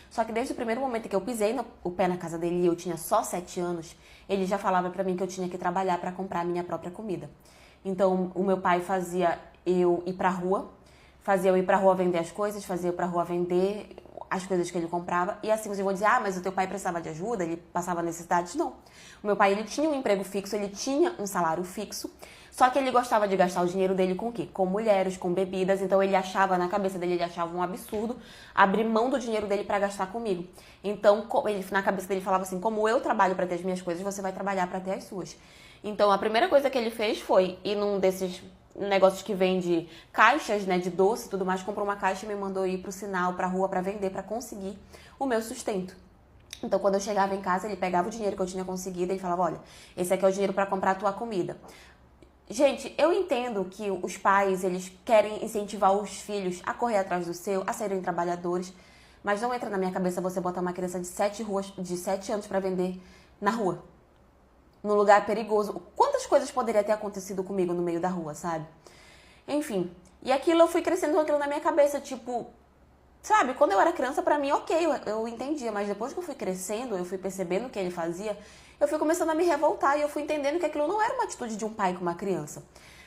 Só que desde o primeiro momento que eu pisei o pé na casa dele e eu tinha só 7 anos, ele já falava pra mim que eu tinha que trabalhar pra comprar a minha própria comida. Então o meu pai fazia eu ir pra rua vender as coisas, fazia eu ir pra rua vender as coisas que ele comprava. E assim, vocês vão dizer, mas o teu pai precisava de ajuda, ele passava necessidades? Não. O meu pai, ele tinha um emprego fixo, ele tinha um salário fixo, só que ele gostava de gastar o dinheiro dele com o quê? Com mulheres, com bebidas, então ele achava, na cabeça dele, ele achava um absurdo abrir mão do dinheiro dele pra gastar comigo. Então, ele, na cabeça dele falava assim, como eu trabalho pra ter as minhas coisas, você vai trabalhar pra ter as suas. Então, a primeira coisa que ele fez foi ir num desses negócios que vende caixas, né, de doce e tudo mais, comprou uma caixa e me mandou ir pro sinal, pra rua, pra vender, pra conseguir o meu sustento. Então, quando eu chegava em casa, ele pegava o dinheiro que eu tinha conseguido e ele falava, olha, esse aqui é o dinheiro pra comprar a tua comida. Gente, eu entendo que os pais, eles querem incentivar os filhos a correr atrás do seu, a serem trabalhadores, mas não entra na minha cabeça você botar uma criança de 7 anos pra vender na rua, num lugar perigoso. Quantas coisas poderia ter acontecido comigo no meio da rua, sabe? Enfim, e aquilo eu fui crescendo com aquilo na minha cabeça, tipo, sabe, quando eu era criança, pra mim, ok, eu entendia, mas depois que eu fui crescendo, eu fui percebendo o que ele fazia, eu fui começando a me revoltar e eu fui entendendo que aquilo não era uma atitude de um pai com uma criança.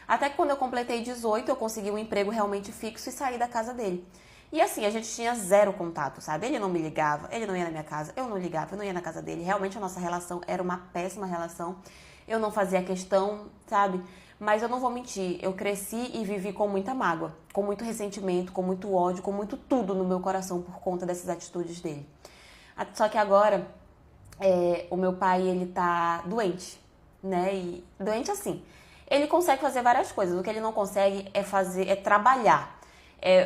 Até que quando eu completei 18, eu consegui um emprego realmente fixo e saí da casa dele. E assim, a gente tinha zero contato, sabe? Ele não me ligava, ele não ia na minha casa, eu não ligava, eu não ia na casa dele. Realmente a nossa relação era uma péssima relação. Eu não fazia questão, sabe? Mas eu não vou mentir, eu cresci e vivi com muita mágoa, com muito ressentimento, com muito ódio, com muito tudo no meu coração por conta dessas atitudes dele. Só que agora, o meu pai, ele tá doente, né? E doente assim, ele consegue fazer várias coisas, o que ele não consegue é trabalhar,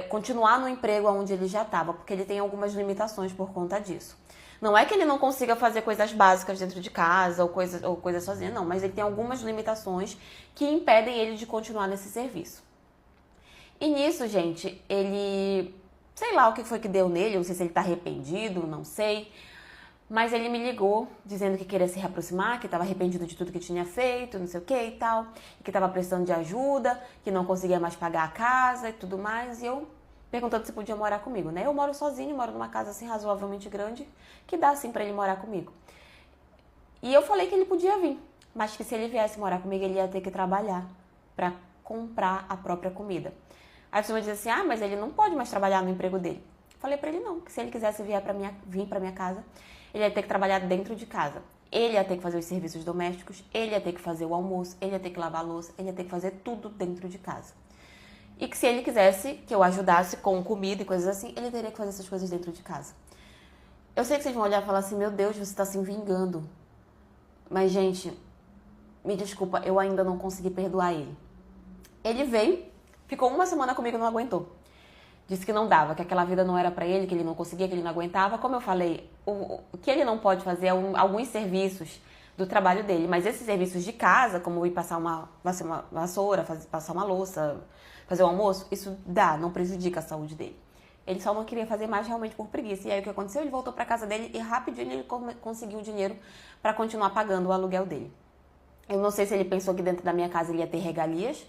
continuar no emprego onde ele já estava, porque ele tem algumas limitações por conta disso. Não é que ele não consiga fazer coisas básicas dentro de casa ou coisa sozinho, não. Mas ele tem algumas limitações que impedem ele de continuar nesse serviço. E nisso, gente, ele... Sei lá o que foi que deu nele, não sei se ele tá arrependido, não sei. Mas ele me ligou dizendo que queria se reaproximar, que estava arrependido de tudo que tinha feito, não sei o que e tal. Que estava precisando de ajuda, que não conseguia mais pagar a casa e tudo mais. E eu... perguntando se podia morar comigo, né? Eu moro sozinho, moro numa casa assim razoavelmente grande, que dá assim pra ele morar comigo. E eu falei que ele podia vir, mas que se ele viesse morar comigo, ele ia ter que trabalhar pra comprar a própria comida. Aí você vai dizer assim, mas ele não pode mais trabalhar no emprego dele. Falei pra ele não, que se ele quisesse vir pra minha casa, ele ia ter que trabalhar dentro de casa. Ele ia ter que fazer os serviços domésticos, ele ia ter que fazer o almoço, ele ia ter que lavar a louça, ele ia ter que fazer tudo dentro de casa. E que se ele quisesse que eu ajudasse com comida e coisas assim, ele teria que fazer essas coisas dentro de casa. Eu sei que vocês vão olhar e falar assim, meu Deus, você tá se vingando. Mas, gente, me desculpa, eu ainda não consegui perdoar ele. Ele veio, ficou uma semana comigo e não aguentou. Disse que não dava, que aquela vida não era pra ele, que ele não conseguia, que ele não aguentava. Como eu falei, o que ele não pode fazer é alguns serviços do trabalho dele. Mas esses serviços de casa, como ir passar uma vassoura, passar uma louça, fazer o almoço, isso não prejudica a saúde dele. Ele só não queria fazer mais realmente por preguiça. E aí o que aconteceu? Ele voltou pra casa dele e rapidinho ele conseguiu dinheiro pra continuar pagando o aluguel dele. Eu não sei se ele pensou que dentro da minha casa ele ia ter regalias,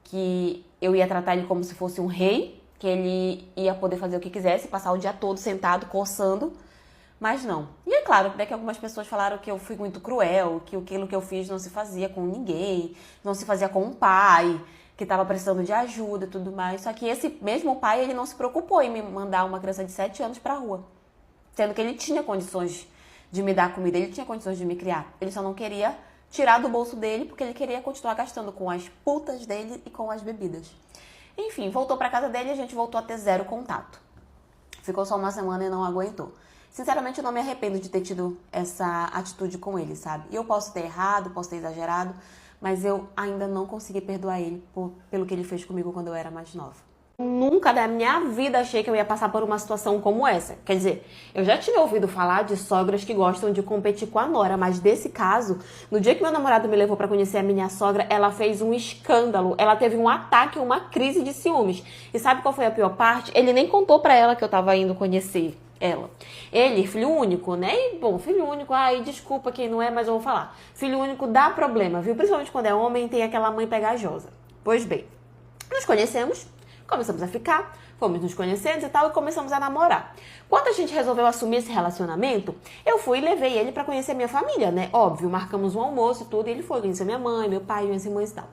que eu ia tratar ele como se fosse um rei, que ele ia poder fazer o que quisesse, passar o dia todo sentado, coçando, mas não. E é claro que algumas pessoas falaram que eu fui muito cruel, que aquilo que eu fiz não se fazia com ninguém, não se fazia com um pai, que estava precisando de ajuda e tudo mais. Só que esse mesmo pai, ele não se preocupou em me mandar uma criança de 7 anos pra rua. Sendo que ele tinha condições de me dar comida, ele tinha condições de me criar. Ele só não queria tirar do bolso dele, porque ele queria continuar gastando com as putas dele e com as bebidas. Enfim, voltou pra casa dele e a gente voltou a ter zero contato. Ficou só uma semana e não aguentou. Sinceramente, eu não me arrependo de ter tido essa atitude com ele, sabe? E eu posso ter errado, posso ter exagerado, mas eu ainda não consegui perdoar ele pelo que ele fez comigo quando eu era mais nova. Nunca na minha vida achei que eu ia passar por uma situação como essa. Quer dizer, eu já tinha ouvido falar de sogras que gostam de competir com a nora, mas desse caso, no dia que meu namorado me levou pra conhecer a minha sogra, ela fez um escândalo. Ela teve um ataque, uma crise de ciúmes. E sabe qual foi a pior parte? Ele nem contou pra ela que eu tava indo conhecer ela. Ele, filho único, né? E, bom, filho único, desculpa quem não é, mas eu vou falar. Filho único dá problema, viu? Principalmente quando é homem, tem aquela mãe pegajosa. Pois bem, nos conhecemos, começamos a ficar, fomos nos conhecendo e tal, e começamos a namorar. Quando a gente resolveu assumir esse relacionamento, eu fui e levei ele pra conhecer a minha família, né? Óbvio, marcamos um almoço e tudo, e ele foi conhecer minha mãe, meu pai, minhas irmãs e tal.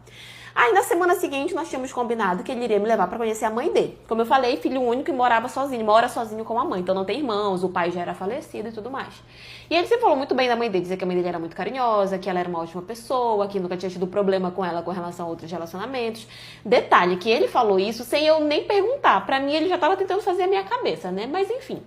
Aí na semana seguinte nós tínhamos combinado que ele iria me levar pra conhecer a mãe dele. Como eu falei, filho único e morava sozinho, mora sozinho com a mãe, então não tem irmãos, o pai já era falecido e tudo mais. E ele sempre falou muito bem da mãe dele, dizia que a mãe dele era muito carinhosa, que ela era uma ótima pessoa, que nunca tinha tido problema com ela com relação a outros relacionamentos. Detalhe, que ele falou isso sem eu nem perguntar. Pra mim ele já tava tentando fazer a minha cabeça, né? Mas enfim.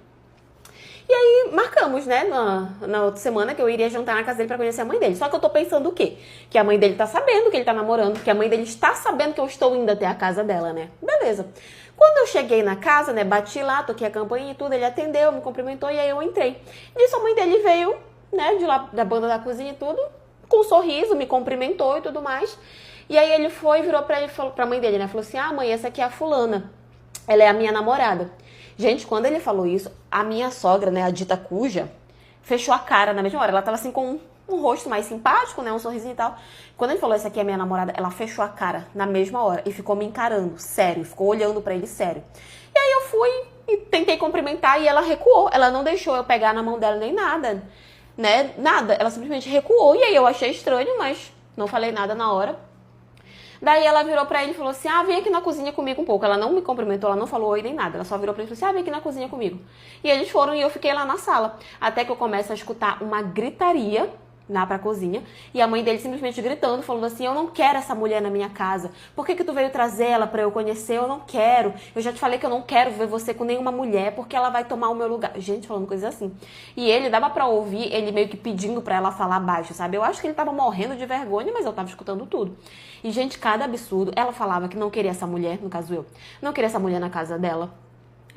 E aí, marcamos, né, na outra semana que eu iria jantar na casa dele pra conhecer a mãe dele. Só que eu tô pensando o quê? Que a mãe dele tá sabendo que ele tá namorando, que a mãe dele está sabendo que eu estou indo até a casa dela, né? Beleza. Quando eu cheguei na casa, né, bati lá, toquei a campainha e tudo, ele atendeu, me cumprimentou e aí eu entrei. Nisso a mãe dele veio, né, de lá da banda da cozinha e tudo, com um sorriso, me cumprimentou e tudo mais. E aí ele foi, virou pra ele, falou pra mãe dele, né, falou assim, ah, mãe, essa aqui é a fulana, ela é a minha namorada. Gente, quando ele falou isso, a minha sogra, né, a dita cuja, fechou a cara na mesma hora. Ela tava assim com um rosto mais simpático, né, um sorrisinho e tal. Quando ele falou, essa aqui é minha namorada, ela fechou a cara na mesma hora e ficou me encarando, sério, ficou olhando pra ele sério. E aí eu fui e tentei cumprimentar e ela recuou. Ela não deixou eu pegar na mão dela nem nada, né, nada. Ela simplesmente recuou e aí eu achei estranho, mas não falei nada na hora. Daí ela virou pra ele e falou assim, ah, vem aqui na cozinha comigo um pouco. Ela não me cumprimentou, ela não falou oi nem nada. Ela só virou pra ele e falou assim, ah, vem aqui na cozinha comigo. E eles foram e eu fiquei lá na sala. Até que eu começo a escutar uma gritaria lá pra cozinha. E a mãe dele simplesmente gritando, falando assim, eu não quero essa mulher na minha casa. Por que tu veio trazer ela pra eu conhecer? Eu não quero. Eu já te falei que eu não quero ver você com nenhuma mulher, porque ela vai tomar o meu lugar. Gente, falando coisas assim. E ele, dava pra ouvir, ele meio que pedindo pra ela falar baixo, sabe? Eu acho que ele tava morrendo de vergonha, mas eu tava escutando tudo. E, gente, cada absurdo. Ela falava que não queria essa mulher, no caso eu, não queria essa mulher na casa dela,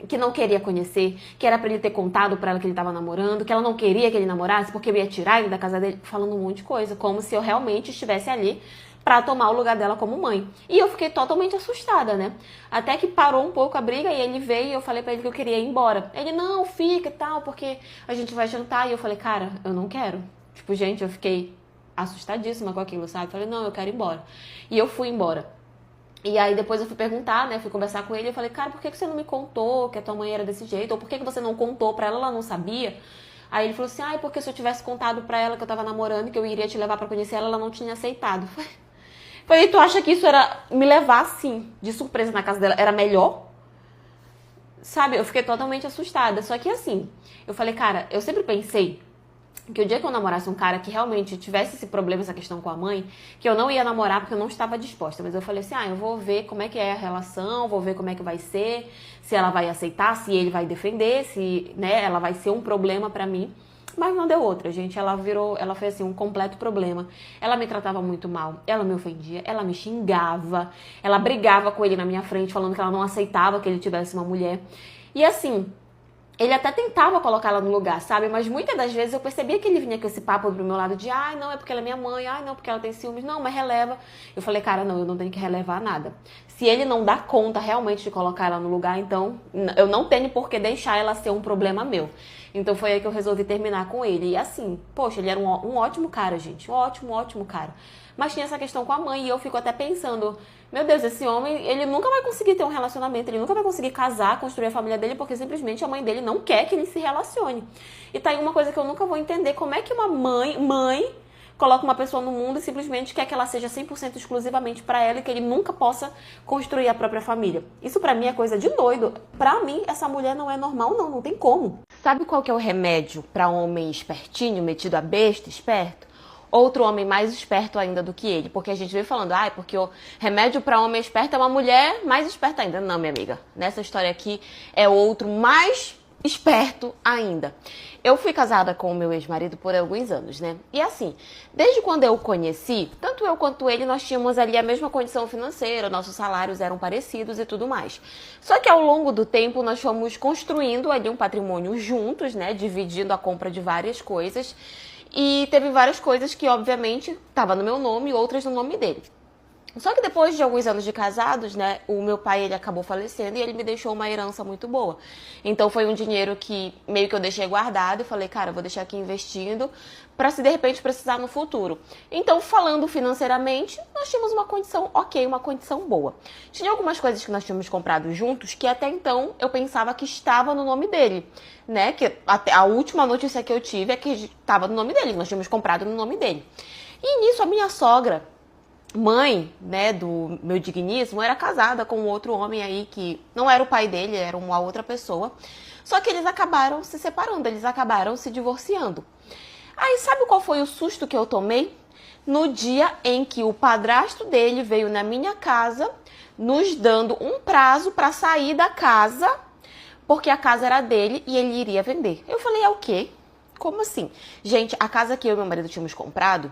que não queria conhecer, que era pra ele ter contado pra ela que ele tava namorando, que ela não queria que ele namorasse porque eu ia tirar ele da casa dele, falando um monte de coisa, como se eu realmente estivesse ali pra tomar o lugar dela como mãe. E eu fiquei totalmente assustada, né? Até que parou um pouco a briga e ele veio e eu falei pra ele que eu queria ir embora. Ele, não, fica e tal, porque a gente vai jantar. E eu falei, cara, eu não quero. Tipo, gente, eu fiquei assustadíssima com aquilo, sabe? Falei, não, eu quero ir embora. E eu fui embora. E aí depois eu fui perguntar, né? Fui conversar com ele. Eu falei, cara, por que você não me contou que a tua mãe era desse jeito? Ou por que você não contou pra ela, ela não sabia? Aí ele falou assim, ah, porque se eu tivesse contado pra ela que eu tava namorando e que eu iria te levar pra conhecer ela, ela não tinha aceitado. Falei, tu acha que isso era me levar assim, de surpresa na casa dela, era melhor? Sabe, eu fiquei totalmente assustada. Só que assim, eu falei, cara, eu sempre pensei que o dia que eu namorasse um cara que realmente tivesse esse problema, essa questão com a mãe, que eu não ia namorar porque eu não estava disposta. Mas eu falei assim, eu vou ver como é que é a relação, vou ver como é que vai ser, se ela vai aceitar, se ele vai defender, se, né, ela vai ser um problema pra mim. Mas não deu outra, gente. Ela foi assim, um completo problema. Ela me tratava muito mal, ela me ofendia, ela me xingava, ela brigava com ele na minha frente, falando que ela não aceitava que ele tivesse uma mulher. E assim, ele até tentava colocar ela no lugar, sabe? Mas muitas das vezes eu percebia que ele vinha com esse papo pro meu lado de ai, não, é porque ela é minha mãe, ai, não, porque ela tem ciúmes, não, mas releva. Eu falei, cara, não, eu não tenho que relevar nada. Se ele não dá conta realmente de colocar ela no lugar, então eu não tenho por que deixar ela ser um problema meu. Então foi aí que eu resolvi terminar com ele. E assim, poxa, ele era um ótimo cara, gente. Um ótimo, ótimo cara. Mas tinha essa questão com a mãe e eu fico até pensando, meu Deus, esse homem, ele nunca vai conseguir ter um relacionamento, ele nunca vai conseguir casar, construir a família dele, porque simplesmente a mãe dele não quer que ele se relacione. E tá aí uma coisa que eu nunca vou entender, como é que uma mãe coloca uma pessoa no mundo e simplesmente quer que ela seja 100% exclusivamente pra ela e que ele nunca possa construir a própria família. Isso pra mim é coisa de doido. Pra mim, essa mulher não é normal, não tem como. Sabe qual que é o remédio pra homem espertinho, metido a besta, esperto? Outro homem mais esperto ainda do que ele. Porque a gente veio falando, porque o remédio pra homem esperto é uma mulher mais esperta ainda. Não, minha amiga. Nessa história aqui é outro mais esperto ainda. Eu fui casada com o meu ex-marido por alguns anos, né? E assim, desde quando eu o conheci, tanto eu quanto ele, nós tínhamos ali a mesma condição financeira, nossos salários eram parecidos e tudo mais. Só que ao longo do tempo nós fomos construindo ali um patrimônio juntos, né? Dividindo a compra de várias coisas. E teve várias coisas que, obviamente, estavam no meu nome e outras no nome dele. Só que depois de alguns anos de casados, né, o meu pai, ele acabou falecendo e ele me deixou uma herança muito boa. Então foi um dinheiro que meio que eu deixei guardado e falei, cara, eu vou deixar aqui investindo para se de repente precisar no futuro. Então, falando financeiramente, nós tínhamos uma condição ok, uma condição boa. Tinha algumas coisas que nós tínhamos comprado juntos que até então eu pensava que estava no nome dele, né? Que até a última notícia que eu tive é que estava no nome dele, nós tínhamos comprado no nome dele. E nisso a minha sogra, mãe, né, do meu digníssimo era casada com um outro homem aí que não era o pai dele, era uma outra pessoa. Só que eles acabaram se separando, eles acabaram se divorciando. Aí sabe qual foi o susto que eu tomei? No dia em que o padrasto dele veio na minha casa, nos dando um prazo para sair da casa, porque a casa era dele e ele iria vender. Eu falei, é o quê? Como assim? Gente, a casa que eu e meu marido tínhamos comprado,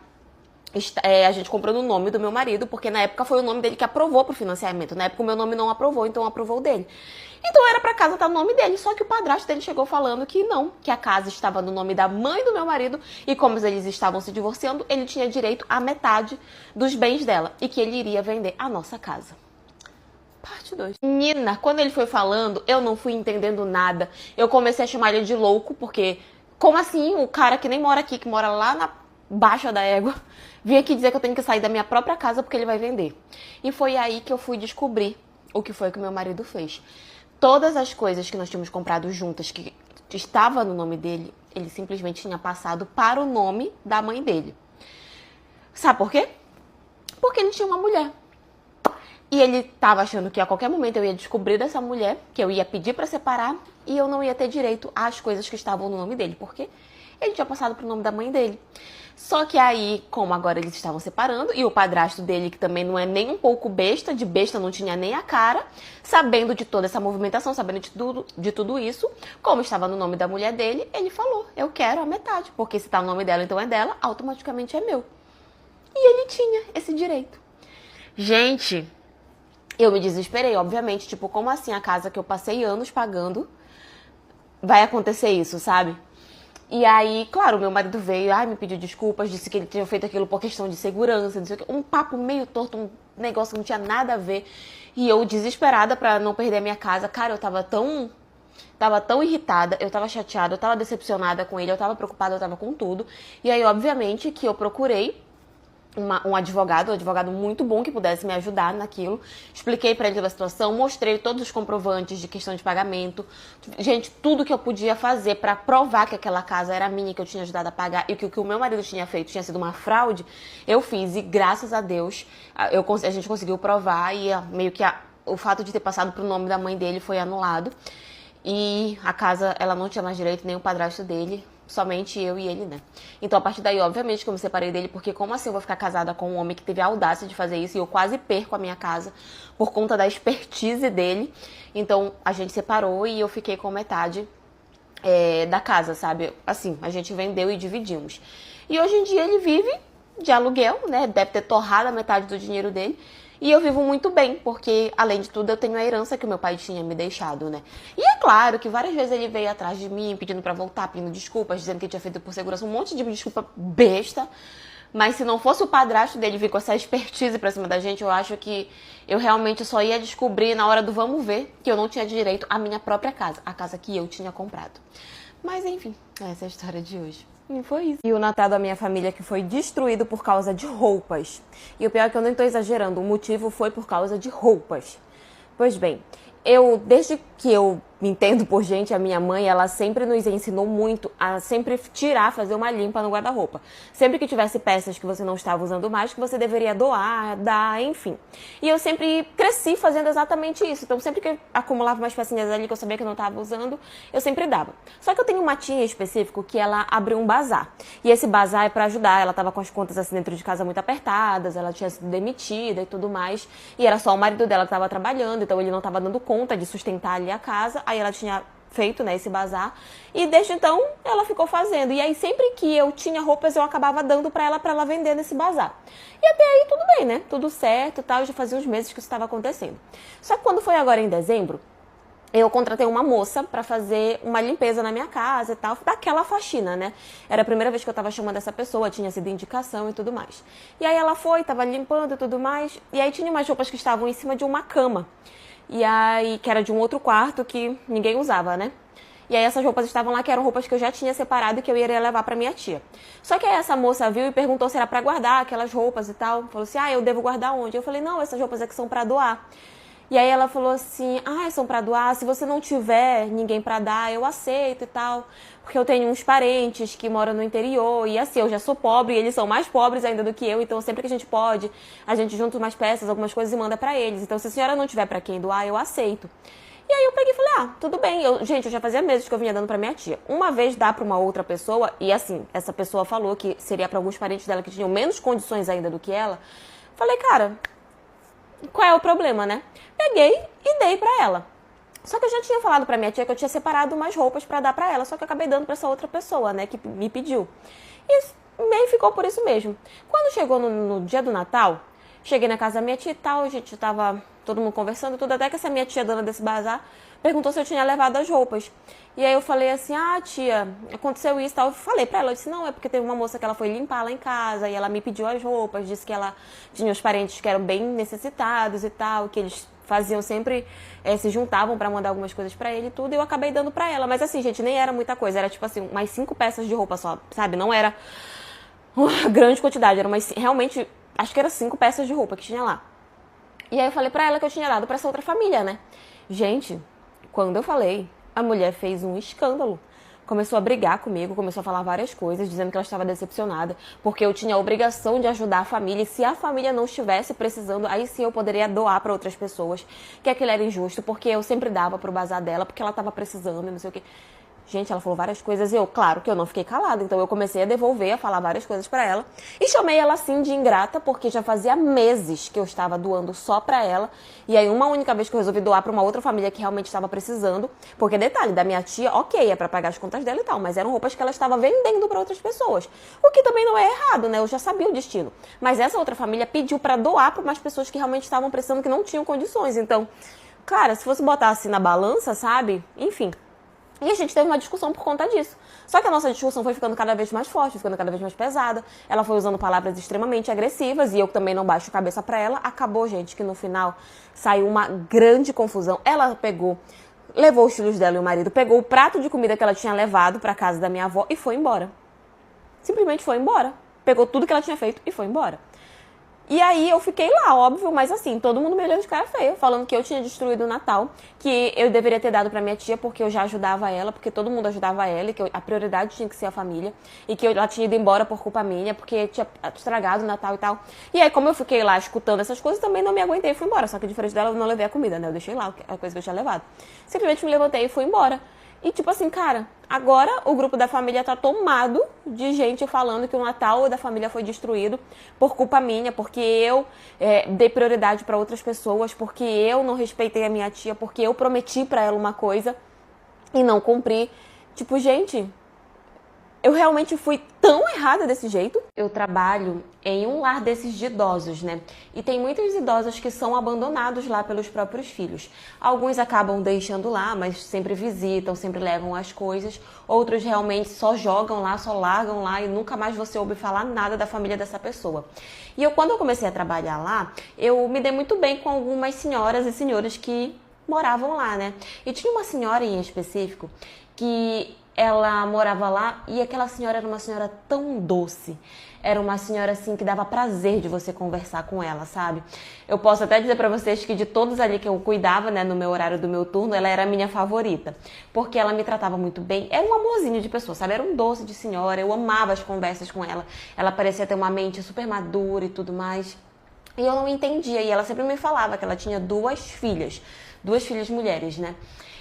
a gente comprou no nome do meu marido, porque na época foi o nome dele que aprovou pro financiamento. Na época o meu nome não aprovou, então aprovou o dele. Então era pra casa estar no nome dele, só que o padrasto dele chegou falando que não, que a casa estava no nome da mãe do meu marido e como eles estavam se divorciando, ele tinha direito à metade dos bens dela e que ele iria vender a nossa casa. Parte 2. Menina, quando ele foi falando, eu não fui entendendo nada. Eu comecei a chamar ele de louco, porque como assim o cara que nem mora aqui, que mora lá na baixa da égua, vim aqui dizer que eu tenho que sair da minha própria casa porque ele vai vender. E foi aí que eu fui descobrir o que foi que meu marido fez. Todas as coisas que nós tínhamos comprado juntas, que estava no nome dele, ele simplesmente tinha passado para o nome da mãe dele. Sabe por quê? Porque ele tinha uma mulher. E ele estava achando que a qualquer momento eu ia descobrir dessa mulher, que eu ia pedir para separar e eu não ia ter direito às coisas que estavam no nome dele, porque ele tinha passado pro nome da mãe dele. Só que aí, como agora eles estavam separando, e o padrasto dele, que também não é nem um pouco besta, de besta não tinha nem a cara, sabendo de toda essa movimentação, sabendo de tudo isso, como estava no nome da mulher dele, ele falou, eu quero a metade, porque se tá no nome dela, então é dela, automaticamente é meu. E ele tinha esse direito. Gente, eu me desesperei, obviamente, tipo, como assim a casa que eu passei anos pagando vai acontecer isso, sabe? E aí, claro, meu marido veio, me pediu desculpas, disse que ele tinha feito aquilo por questão de segurança, não sei o quê. Um papo meio torto, um negócio que não tinha nada a ver. E eu desesperada pra não perder a minha casa. Cara, eu tava tão irritada, eu tava chateada, eu tava decepcionada com ele, eu tava preocupada, eu tava com tudo. E aí, obviamente, que eu procurei um advogado muito bom que pudesse me ajudar naquilo. Expliquei pra ele toda a situação, mostrei todos os comprovantes de questão de pagamento. Gente, tudo que eu podia fazer pra provar que aquela casa era minha, que eu tinha ajudado a pagar e que o que o meu marido tinha feito tinha sido uma fraude, eu fiz. E graças a Deus, a gente conseguiu provar e meio que o fato de ter passado pro nome da mãe dele foi anulado. E a casa, ela não tinha mais direito, nem o padrasto dele, somente eu e ele, né? Então, a partir daí, obviamente, que eu me separei dele, porque como assim eu vou ficar casada com um homem que teve a audácia de fazer isso e eu quase perco a minha casa por conta da expertise dele? Então, a gente separou e eu fiquei com metade da casa, sabe? Assim, a gente vendeu e dividimos. E hoje em dia ele vive de aluguel, né? Deve ter torrado a metade do dinheiro dele. E eu vivo muito bem, porque, além de tudo, eu tenho a herança que o meu pai tinha me deixado, né? E é claro que várias vezes ele veio atrás de mim, pedindo pra voltar, pedindo desculpas, dizendo que tinha feito por segurança, um monte de desculpa besta. Mas se não fosse o padrasto dele vir com essa expertise pra cima da gente, eu acho que eu realmente só ia descobrir na hora do vamos ver que eu não tinha direito à minha própria casa, a casa que eu tinha comprado. Mas enfim, essa é a história de hoje. E foi isso. E o Natal da minha família que foi destruído por causa de roupas. E o pior é que eu não estou exagerando, o motivo foi por causa de roupas. Pois bem, desde que eu me entendo por gente, a minha mãe, ela sempre nos ensinou muito a sempre fazer uma limpa no guarda-roupa. Sempre que tivesse peças que você não estava usando mais, que você deveria doar, dar, enfim. E eu sempre cresci fazendo exatamente isso. Então, sempre que eu acumulava umas pecinhas ali que eu sabia que eu não estava usando, eu sempre dava. Só que eu tenho uma tia em específico que ela abriu um bazar. E esse bazar é pra ajudar. Ela tava com as contas assim dentro de casa muito apertadas, ela tinha sido demitida e tudo mais. E era só o marido dela que tava trabalhando, então ele não tava dando conta de sustentar ali a casa. Aí ela tinha feito, né, esse bazar, e desde então ela ficou fazendo. E aí sempre que eu tinha roupas, eu acabava dando pra ela vender nesse bazar. E até aí tudo bem, né? Tudo certo e tal, já fazia uns meses que isso estava acontecendo. Só que quando foi agora em dezembro, eu contratei uma moça pra fazer uma limpeza na minha casa e tal, daquela faxina, né? Era a primeira vez que eu tava chamando essa pessoa, tinha sido indicação e tudo mais. E aí ela foi, tava limpando e tudo mais, e aí tinha umas roupas que estavam em cima de uma cama. E aí, que era de um outro quarto que ninguém usava, né? E aí essas roupas estavam lá, que eram roupas que eu já tinha separado e que eu iria levar pra minha tia. Só que aí essa moça viu e perguntou se era pra guardar aquelas roupas e tal. Falou assim, eu devo guardar onde? Eu falei, não, essas roupas aqui são pra doar. E aí ela falou assim, são pra doar, se você não tiver ninguém pra dar, eu aceito e tal. Porque eu tenho uns parentes que moram no interior e assim, eu já sou pobre e eles são mais pobres ainda do que eu, então sempre que a gente pode, a gente junta umas peças, algumas coisas e manda pra eles. Então se a senhora não tiver pra quem doar, eu aceito. E aí eu peguei e falei, tudo bem. Gente, eu já fazia meses que eu vinha dando pra minha tia. Uma vez dá pra uma outra pessoa, e assim, essa pessoa falou que seria pra alguns parentes dela que tinham menos condições ainda do que ela. Falei, cara, qual é o problema, né? Peguei e dei pra ela. Só que eu já tinha falado pra minha tia que eu tinha separado umas roupas pra dar pra ela, só que eu acabei dando pra essa outra pessoa, né, que me pediu. E meio ficou por isso mesmo. Quando chegou no dia do Natal, cheguei na casa da minha tia e tal, a gente tava todo mundo conversando, tudo, até que essa minha tia, dona desse bazar, perguntou se eu tinha levado as roupas. E aí eu falei assim, tia, aconteceu isso e tal. Eu falei pra ela, eu disse, não, é porque teve uma moça que ela foi limpar lá em casa e ela me pediu as roupas, disse que ela tinha os parentes que eram bem necessitados e tal, que eles faziam sempre, se juntavam pra mandar algumas coisas pra ele e tudo, e eu acabei dando pra ela. Mas assim, gente, nem era muita coisa, era tipo assim, umas 5 peças de roupa só, sabe? Não era uma grande quantidade, era umas, realmente, acho que era 5 peças de roupa que tinha lá. E aí eu falei pra ela que eu tinha dado pra essa outra família, né? Gente, quando eu falei, a mulher fez um escândalo. Começou a brigar comigo, começou a falar várias coisas, dizendo que ela estava decepcionada, porque eu tinha a obrigação de ajudar a família, e se a família não estivesse precisando, aí sim eu poderia doar para outras pessoas, que aquilo era injusto, porque eu sempre dava pro bazar dela, porque ela estava precisando e não sei o quê. Gente, ela falou várias coisas e claro que eu não fiquei calada, então eu comecei a devolver, a falar várias coisas pra ela. E chamei ela assim de ingrata, porque já fazia meses que eu estava doando só pra ela. E aí uma única vez que eu resolvi doar pra uma outra família que realmente estava precisando. Porque detalhe, da minha tia, ok, é pra pagar as contas dela e tal, mas eram roupas que ela estava vendendo pra outras pessoas. O que também não é errado, né? Eu já sabia o destino. Mas essa outra família pediu pra doar pra umas pessoas que realmente estavam precisando, que não tinham condições. Então, cara, se fosse botar assim na balança, sabe? Enfim. E a gente teve uma discussão por conta disso. Só que a nossa discussão foi ficando cada vez mais forte, ficando cada vez mais pesada. Ela foi usando palavras extremamente agressivas e eu também não baixo a cabeça pra ela. Acabou, gente, que no final saiu uma grande confusão. Ela pegou, levou os filhos dela e o marido, pegou o prato de comida que ela tinha levado pra casa da minha avó e foi embora. Simplesmente foi embora. Pegou tudo que ela tinha feito e foi embora. E aí eu fiquei lá, óbvio, mas assim, todo mundo me olhando de cara feia, falando que eu tinha destruído o Natal, que eu deveria ter dado pra minha tia porque eu já ajudava ela, porque todo mundo ajudava ela, e que a prioridade tinha que ser a família, e que ela tinha ido embora por culpa minha, porque tinha estragado o Natal e tal. E aí, como eu fiquei lá escutando essas coisas, também não me aguentei e fui embora. Só que diferente dela, eu não levei a comida, né? Eu deixei lá a coisa que eu tinha levado. Simplesmente me levantei e fui embora. E tipo assim, cara, agora o grupo da família tá tomado de gente falando que o Natal da família foi destruído por culpa minha, porque eu dei prioridade pra outras pessoas, porque eu não respeitei a minha tia, porque eu prometi pra ela uma coisa e não cumpri. Tipo, gente, eu realmente fui tão errada desse jeito. Eu trabalho em um lar desses de idosos, né? E tem muitos idosos que são abandonados lá pelos próprios filhos. Alguns acabam deixando lá, mas sempre visitam, sempre levam as coisas. Outros realmente só jogam lá, só largam lá e nunca mais você ouve falar nada da família dessa pessoa. E quando eu comecei a trabalhar lá, eu me dei muito bem com algumas senhoras e senhores que moravam lá, né? E tinha uma senhora em específico que ela morava lá e aquela senhora era uma senhora tão doce. Era uma senhora assim que dava prazer de você conversar com ela, sabe? Eu posso até dizer pra vocês que de todos ali que eu cuidava, né, no meu horário do meu turno, ela era a minha favorita. Porque ela me tratava muito bem. Era um amorzinho de pessoa, sabe? Era um doce de senhora. Eu amava as conversas com ela. Ela parecia ter uma mente super madura e tudo mais. E eu não entendia. E ela sempre me falava que ela tinha 2 filhas. 2 filhas mulheres, né?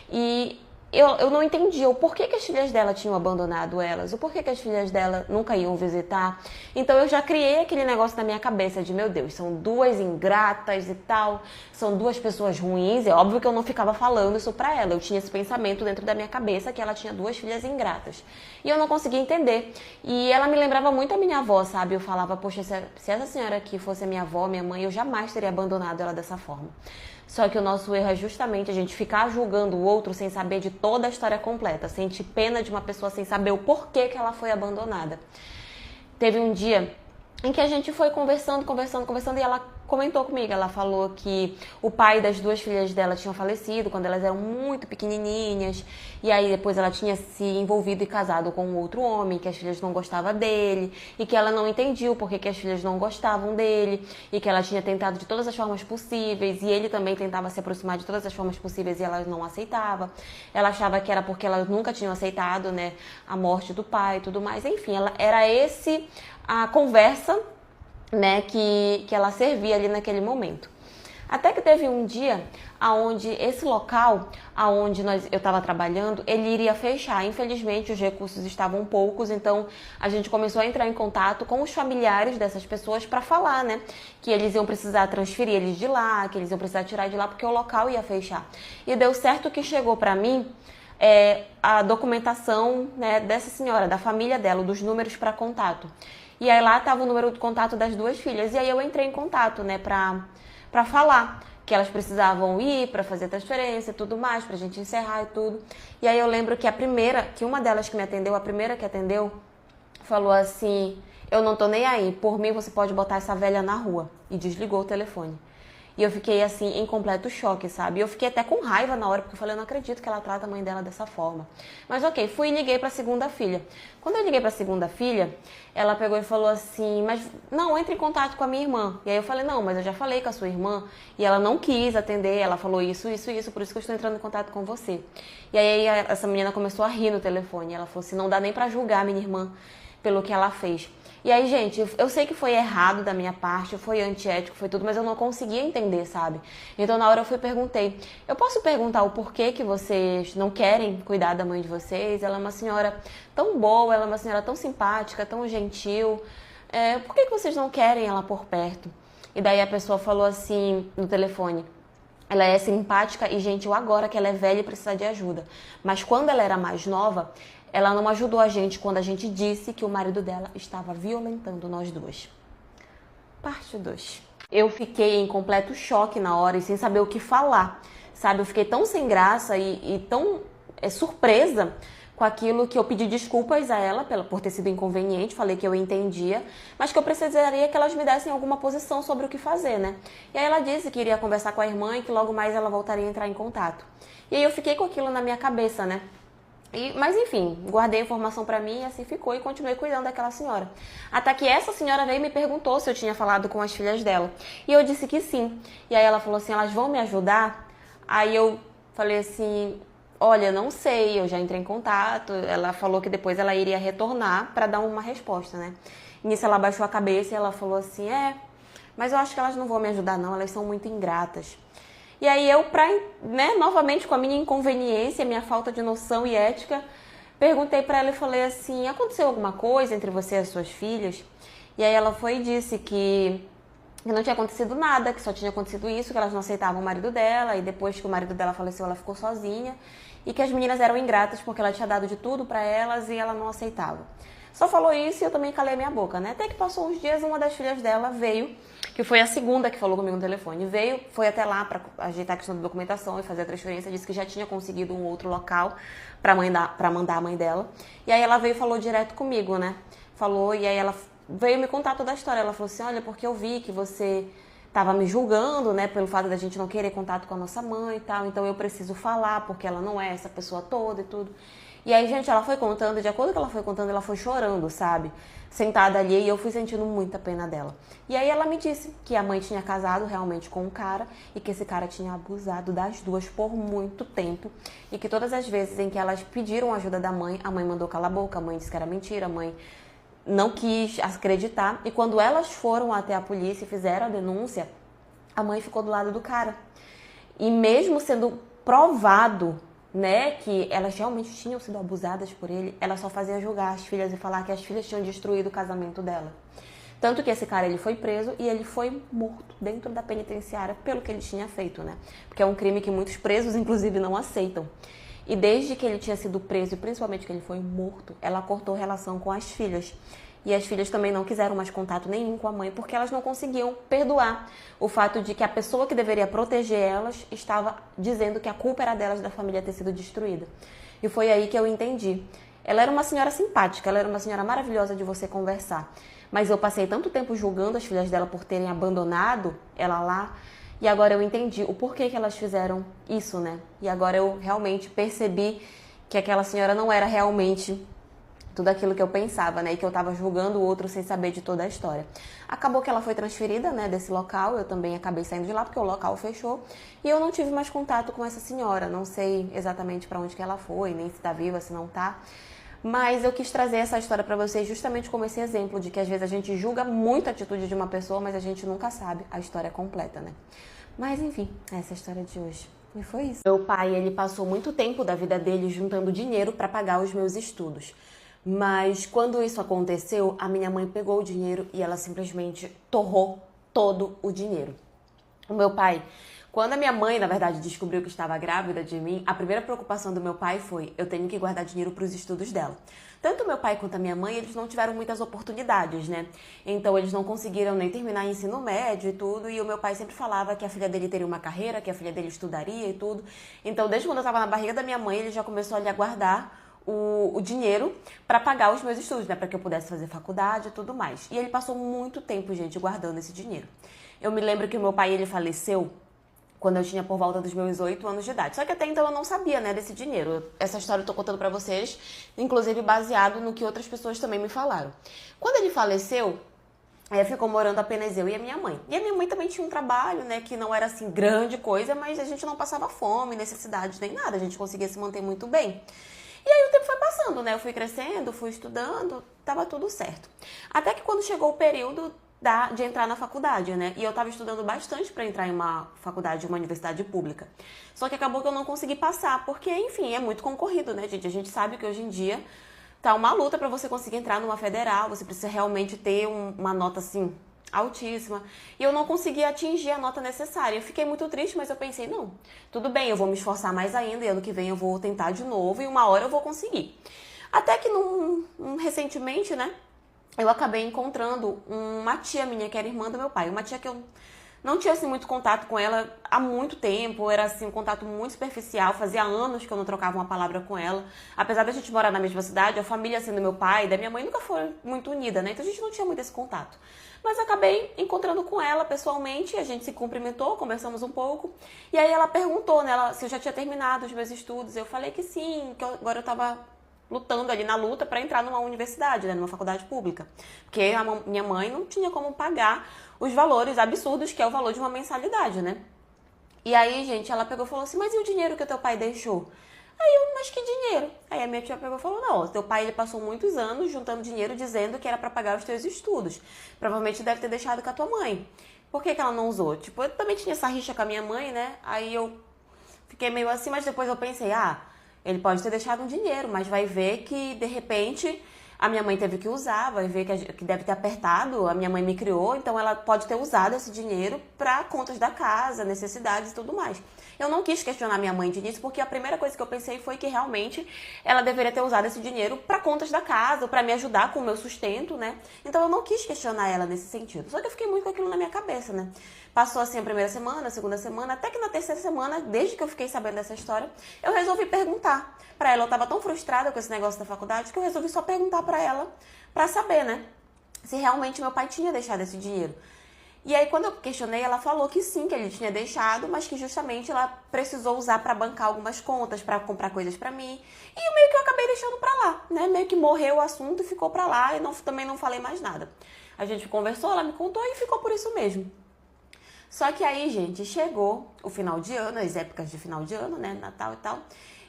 E eu não entendia o porquê que as filhas dela tinham abandonado elas, o porquê que as filhas dela nunca iam visitar. Então eu já criei aquele negócio na minha cabeça de, meu Deus, são 2 ingratas e tal, são 2 pessoas ruins. É óbvio que eu não ficava falando isso pra ela, eu tinha esse pensamento dentro da minha cabeça que ela tinha 2 filhas ingratas. E eu não conseguia entender. E ela me lembrava muito a minha avó, sabe? Eu falava, poxa, se essa senhora aqui fosse a minha avó, minha mãe, eu jamais teria abandonado ela dessa forma. Só que o nosso erro é justamente a gente ficar julgando o outro sem saber de toda a história completa, sentir pena de uma pessoa sem saber o porquê que ela foi abandonada. Teve um dia em que a gente foi conversando e ela comentou comigo. Ela falou que o pai das duas filhas dela tinham falecido quando elas eram muito pequenininhas. E aí depois ela tinha se envolvido e casado com um outro homem, que as filhas não gostavam dele. E que ela não entendia o porquê que as filhas não gostavam dele. E que ela tinha tentado de todas as formas possíveis. E ele também tentava se aproximar de todas as formas possíveis e elas não aceitavam. Ela achava que era porque elas nunca tinham aceitado, né, a morte do pai e tudo mais. Enfim, era a conversa, né, que ela servia ali naquele momento. Até que teve um dia aonde esse local aonde eu estava trabalhando, ele iria fechar. Infelizmente, os recursos estavam poucos, então a gente começou a entrar em contato com os familiares dessas pessoas para falar, né, que eles iam precisar transferir eles de lá, que eles iam precisar tirar de lá porque o local ia fechar. E deu certo que chegou para mim a documentação, né, dessa senhora, da família dela, dos números para contato. E aí lá estava o número de contato das duas filhas. E aí eu entrei em contato, né, pra falar que elas precisavam ir para fazer transferência e tudo mais, pra gente encerrar e tudo. E aí eu lembro que uma delas que me atendeu, a primeira que atendeu, falou assim: eu não tô nem aí, por mim você pode botar essa velha na rua. E desligou o telefone. E eu fiquei assim, em completo choque, sabe? E eu fiquei até com raiva na hora, porque eu falei, eu não acredito que ela trata a mãe dela dessa forma. Mas ok, fui e liguei pra segunda filha. Quando eu liguei pra segunda filha, ela pegou e falou assim, mas não, entre em contato com a minha irmã. E aí eu falei, não, mas eu já falei com a sua irmã, e ela não quis atender, ela falou isso, por isso que eu estou entrando em contato com você. E aí essa menina começou a rir no telefone, ela falou assim, não dá nem pra julgar a minha irmã pelo que ela fez. E aí, gente, eu sei que foi errado da minha parte, foi antiético, foi tudo, mas eu não conseguia entender, sabe? Então, na hora eu fui e perguntei, eu posso perguntar o porquê que vocês não querem cuidar da mãe de vocês? Ela é uma senhora tão boa, ela é uma senhora tão simpática, tão gentil. Por que vocês não querem ela por perto? E daí a pessoa falou assim, no telefone, ela é simpática e gentil agora que ela é velha e precisa de ajuda. Mas quando ela era mais nova, ela não ajudou a gente quando a gente disse que o marido dela estava violentando nós duas. Parte 2. Eu fiquei em completo choque na hora e sem saber o que falar, sabe? Eu fiquei tão sem graça e tão surpresa com aquilo que eu pedi desculpas a ela por ter sido inconveniente, falei que eu entendia, mas que eu precisaria que elas me dessem alguma posição sobre o que fazer, né? E aí ela disse que iria conversar com a irmã e que logo mais ela voltaria a entrar em contato. E aí eu fiquei com aquilo na minha cabeça, né? Mas enfim, guardei a informação pra mim e assim ficou e continuei cuidando daquela senhora. Até que essa senhora veio e me perguntou se eu tinha falado com as filhas dela. E eu disse que sim. E aí ela falou assim, elas vão me ajudar? Aí eu falei assim, olha, não sei, eu já entrei em contato. Ela falou que depois ela iria retornar pra dar uma resposta, né? E nisso ela baixou a cabeça e ela falou assim, mas eu acho que elas não vão me ajudar não, elas são muito ingratas. E aí eu, novamente com a minha inconveniência, minha falta de noção e ética, perguntei pra ela e falei assim, aconteceu alguma coisa entre você e as suas filhas? E aí ela foi e disse que não tinha acontecido nada, que só tinha acontecido isso, que elas não aceitavam o marido dela, e depois que o marido dela faleceu, ela ficou sozinha, e que as meninas eram ingratas porque ela tinha dado de tudo pra elas e ela não aceitava. Só falou isso e eu também calei minha boca, né? Até que passou uns dias, uma das filhas dela veio, que foi a segunda que falou comigo no telefone, veio, foi até lá para ajeitar a questão da documentação e fazer a transferência, disse que já tinha conseguido um outro local para mandar a mãe dela. E aí ela veio e falou direto comigo, né? Falou, e aí ela veio me contar toda a história. Ela falou assim, olha, porque eu vi que você estava me julgando, né, pelo fato da gente não querer contato com a nossa mãe e tal, então eu preciso falar, porque ela não é essa pessoa toda e tudo. E aí, gente, ela foi contando, de acordo com ela foi contando, ela foi chorando, sabe? Sentada ali, e eu fui sentindo muita pena dela. E aí ela me disse que a mãe tinha casado realmente com um cara e que esse cara tinha abusado das duas por muito tempo e que todas as vezes em que elas pediram ajuda da mãe, a mãe mandou calar a boca, a mãe disse que era mentira, a mãe não quis acreditar. E quando elas foram até a polícia e fizeram a denúncia, a mãe ficou do lado do cara. E mesmo sendo provado, né, que elas realmente tinham sido abusadas por ele, ela só fazia julgar as filhas e falar que as filhas tinham destruído o casamento dela. Tanto que esse cara, ele foi preso e ele foi morto dentro da penitenciária pelo que ele tinha feito, né? Porque é um crime que muitos presos, inclusive, não aceitam. E desde que ele tinha sido preso, e principalmente que ele foi morto, ela cortou relação com as filhas. E as filhas também não quiseram mais contato nenhum com a mãe, porque elas não conseguiam perdoar o fato de que a pessoa que deveria proteger elas estava dizendo que a culpa era delas, da família ter sido destruída. E foi aí que eu entendi. Ela era uma senhora simpática, ela era uma senhora maravilhosa de você conversar. Mas eu passei tanto tempo julgando as filhas dela por terem abandonado ela lá, e agora eu entendi o porquê que elas fizeram isso, né? E agora eu realmente percebi que aquela senhora não era realmente tudo aquilo que eu pensava, né? E que eu tava julgando o outro sem saber de toda a história. Acabou que ela foi transferida, né, desse local, eu também acabei saindo de lá porque o local fechou. E eu não tive mais contato com essa senhora, não sei exatamente para onde que ela foi, nem se tá viva, se não tá. Mas eu quis trazer essa história para vocês justamente como esse exemplo de que às vezes a gente julga muito a atitude de uma pessoa, mas a gente nunca sabe a história completa, né? Mas enfim, essa é a história de hoje. E foi isso. Meu pai, ele passou muito tempo da vida dele juntando dinheiro para pagar os meus estudos. Mas quando isso aconteceu, a minha mãe pegou o dinheiro e ela simplesmente torrou todo o dinheiro. O meu pai, quando a minha mãe, na verdade, descobriu que estava grávida de mim, a primeira preocupação do meu pai foi: eu tenho que guardar dinheiro para os estudos dela. Tanto meu pai quanto a minha mãe, eles não tiveram muitas oportunidades, né? Então eles não conseguiram nem terminar o ensino médio e tudo, e o meu pai sempre falava que a filha dele teria uma carreira, que a filha dele estudaria e tudo. Então desde quando eu estava na barriga da minha mãe, ele já começou a guardar o dinheiro para pagar os meus estudos, né? Para que eu pudesse fazer faculdade e tudo mais. E ele passou muito tempo, gente, guardando esse dinheiro. Eu me lembro que o meu pai, ele faleceu quando eu tinha por volta dos meus 8 anos de idade. Só que até então eu não sabia, né, desse dinheiro. Essa história eu tô contando pra vocês, inclusive baseado no que outras pessoas também me falaram. Quando ele faleceu, ficou morando apenas eu e a minha mãe. E a minha mãe também tinha um trabalho, né, que não era assim grande coisa, mas a gente não passava fome, necessidade nem nada. A gente conseguia se manter muito bem. E aí o tempo foi passando, né? Eu fui crescendo, fui estudando, tava tudo certo. Até que quando chegou o período de entrar na faculdade, né? E eu tava estudando bastante para entrar em uma faculdade, uma universidade pública. Só que acabou que eu não consegui passar, porque, enfim, é muito concorrido, né, gente? A gente sabe que hoje em dia tá uma luta para você conseguir entrar numa federal, você precisa realmente ter uma nota, assim, altíssima. E eu não consegui atingir a nota necessária. Eu fiquei muito triste, mas eu pensei, não, tudo bem, eu vou me esforçar mais ainda e ano que vem eu vou tentar de novo e uma hora eu vou conseguir. Até que recentemente, né, eu acabei encontrando uma tia minha, que era irmã do meu pai. Uma tia que eu não tinha, assim, muito contato com ela há muito tempo. Era, assim, um contato muito superficial. Fazia anos que eu não trocava uma palavra com ela. Apesar da gente morar na mesma cidade, a família, assim, do meu pai e da minha mãe nunca foi muito unida, né? Então a gente não tinha muito esse contato. Mas acabei encontrando com ela pessoalmente, a gente se cumprimentou, conversamos um pouco. E aí ela perguntou, né, se eu já tinha terminado os meus estudos. Eu falei que sim, que agora eu tava lutando ali na luta para entrar numa universidade, né, numa faculdade pública. Porque a minha mãe não tinha como pagar os valores absurdos que é o valor de uma mensalidade, né? E aí, gente, ela pegou e falou assim: mas e o dinheiro que o teu pai deixou? Aí eu: mas que dinheiro? Aí a minha tia pegou e falou: não, teu pai, ele passou muitos anos juntando dinheiro dizendo que era para pagar os teus estudos. Provavelmente deve ter deixado com a tua mãe. Por que ela não usou? Tipo, eu também tinha essa rixa com a minha mãe, né? Aí eu fiquei meio assim, mas depois eu pensei: ele pode ter deixado um dinheiro, mas vai ver que, de repente, a minha mãe teve que usar, vai ver que deve ter apertado, a minha mãe me criou, então ela pode ter usado esse dinheiro para contas da casa, necessidades e tudo mais. Eu não quis questionar minha mãe de início, porque a primeira coisa que eu pensei foi que realmente ela deveria ter usado esse dinheiro para contas da casa, para me ajudar com o meu sustento, né? Então eu não quis questionar ela nesse sentido. Só que eu fiquei muito com aquilo na minha cabeça, né? Passou assim a primeira semana, a segunda semana, até que na terceira semana, desde que eu fiquei sabendo dessa história, eu resolvi perguntar para ela. Eu tava tão frustrada com esse negócio da faculdade que eu resolvi só perguntar para ela, para saber, né, se realmente meu pai tinha deixado esse dinheiro. E aí, quando eu questionei, ela falou que sim, que ele tinha deixado, mas que justamente ela precisou usar para bancar algumas contas, para comprar coisas para mim. E meio que eu acabei deixando para lá, né? Meio que morreu o assunto e ficou para lá, e também não falei mais nada. A gente conversou, ela me contou e ficou por isso mesmo. Só que aí, gente, chegou o final de ano, as épocas de final de ano, né, Natal e tal,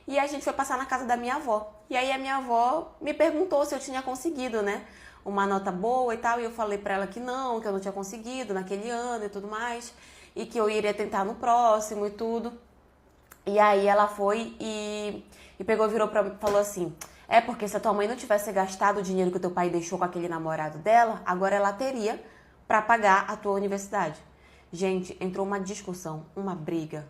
e a gente foi passar na casa da minha avó. E aí a minha avó me perguntou se eu tinha conseguido, né, uma nota boa e tal, e eu falei pra ela que eu não tinha conseguido naquele ano e tudo mais, e que eu iria tentar no próximo e tudo. E aí ela foi e pegou e virou pra mim e falou assim: porque se a tua mãe não tivesse gastado o dinheiro que o teu pai deixou com aquele namorado dela, agora ela teria pra pagar a tua universidade. Gente, entrou uma discussão, uma briga,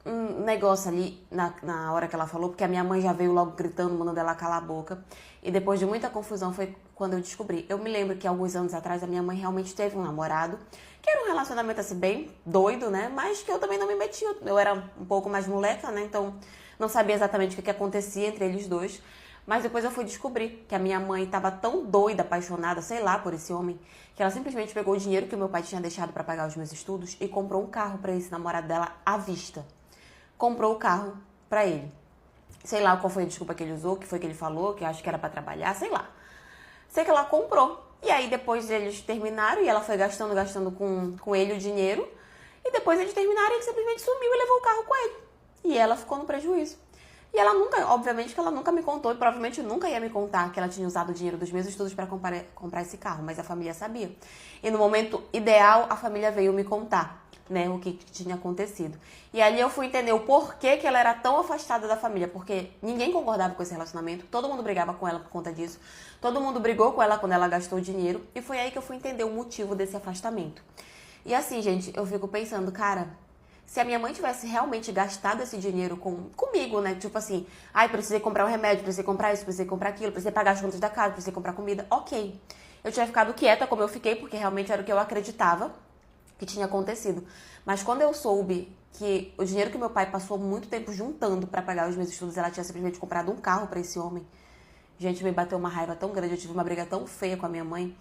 um negócio ali na hora que ela falou, porque a minha mãe já veio logo gritando, mandando ela calar a boca. E depois de muita confusão foi quando eu descobri. Eu me lembro que alguns anos atrás a minha mãe realmente teve um namorado, que era um relacionamento assim bem doido, né? Mas que eu também não me metia. Eu era um pouco mais moleca, né? Então não sabia exatamente o que acontecia entre eles dois. Mas depois eu fui descobrir que a minha mãe estava tão doida, apaixonada, sei lá, por esse homem, que ela simplesmente pegou o dinheiro que o meu pai tinha deixado para pagar os meus estudos e comprou um carro para esse namorado dela à vista. Comprou o carro para ele. Sei lá qual foi a desculpa que ele usou, que foi que ele falou, que eu acho que era para trabalhar, sei lá. Sei que ela comprou. E aí depois eles terminaram e ela foi gastando com ele o dinheiro. E depois eles terminaram e ele simplesmente sumiu e levou o carro com ele. E ela ficou no prejuízo. E ela nunca, obviamente que ela nunca me contou e provavelmente nunca ia me contar que ela tinha usado o dinheiro dos meus estudos para comprar esse carro, mas a família sabia. E no momento ideal, a família veio me contar, né, o que tinha acontecido. E ali eu fui entender o porquê que ela era tão afastada da família, porque ninguém concordava com esse relacionamento, todo mundo brigava com ela por conta disso, todo mundo brigou com ela quando ela gastou o dinheiro, e foi aí que eu fui entender o motivo desse afastamento. E assim, gente, eu fico pensando, cara, se a minha mãe tivesse realmente gastado esse dinheiro comigo, né? Tipo assim, ai, precisei comprar um remédio, precisei comprar isso, precisei comprar aquilo, precisei pagar as contas da casa, precisei comprar comida. Ok. Eu tinha ficado quieta como eu fiquei, porque realmente era o que eu acreditava que tinha acontecido. Mas quando eu soube que o dinheiro que meu pai passou muito tempo juntando pra pagar os meus estudos, ela tinha simplesmente comprado um carro pra esse homem. Gente, me bateu uma raiva tão grande, eu tive uma briga tão feia com a minha mãe.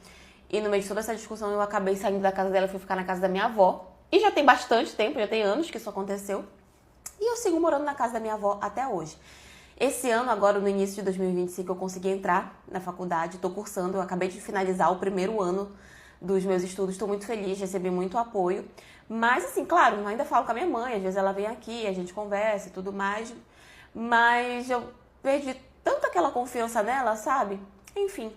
E no meio de toda essa discussão, eu acabei saindo da casa dela e fui ficar na casa da minha avó. E já tem bastante tempo, já tem anos que isso aconteceu. E eu sigo morando na casa da minha avó até hoje. Esse ano, agora no início de 2025, eu consegui entrar na faculdade, estou cursando, eu acabei de finalizar o primeiro ano dos meus estudos, estou muito feliz, recebi muito apoio. Mas assim, claro, eu ainda falo com a minha mãe, às vezes ela vem aqui, a gente conversa e tudo mais. Mas eu perdi tanto aquela confiança nela, sabe? Enfim,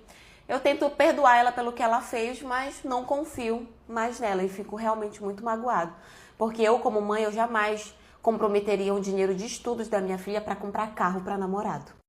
eu tento perdoar ela pelo que ela fez, mas não confio mais nela e fico realmente muito magoado. Porque eu, como mãe, eu jamais comprometeria o dinheiro de estudos da minha filha para comprar carro para namorado.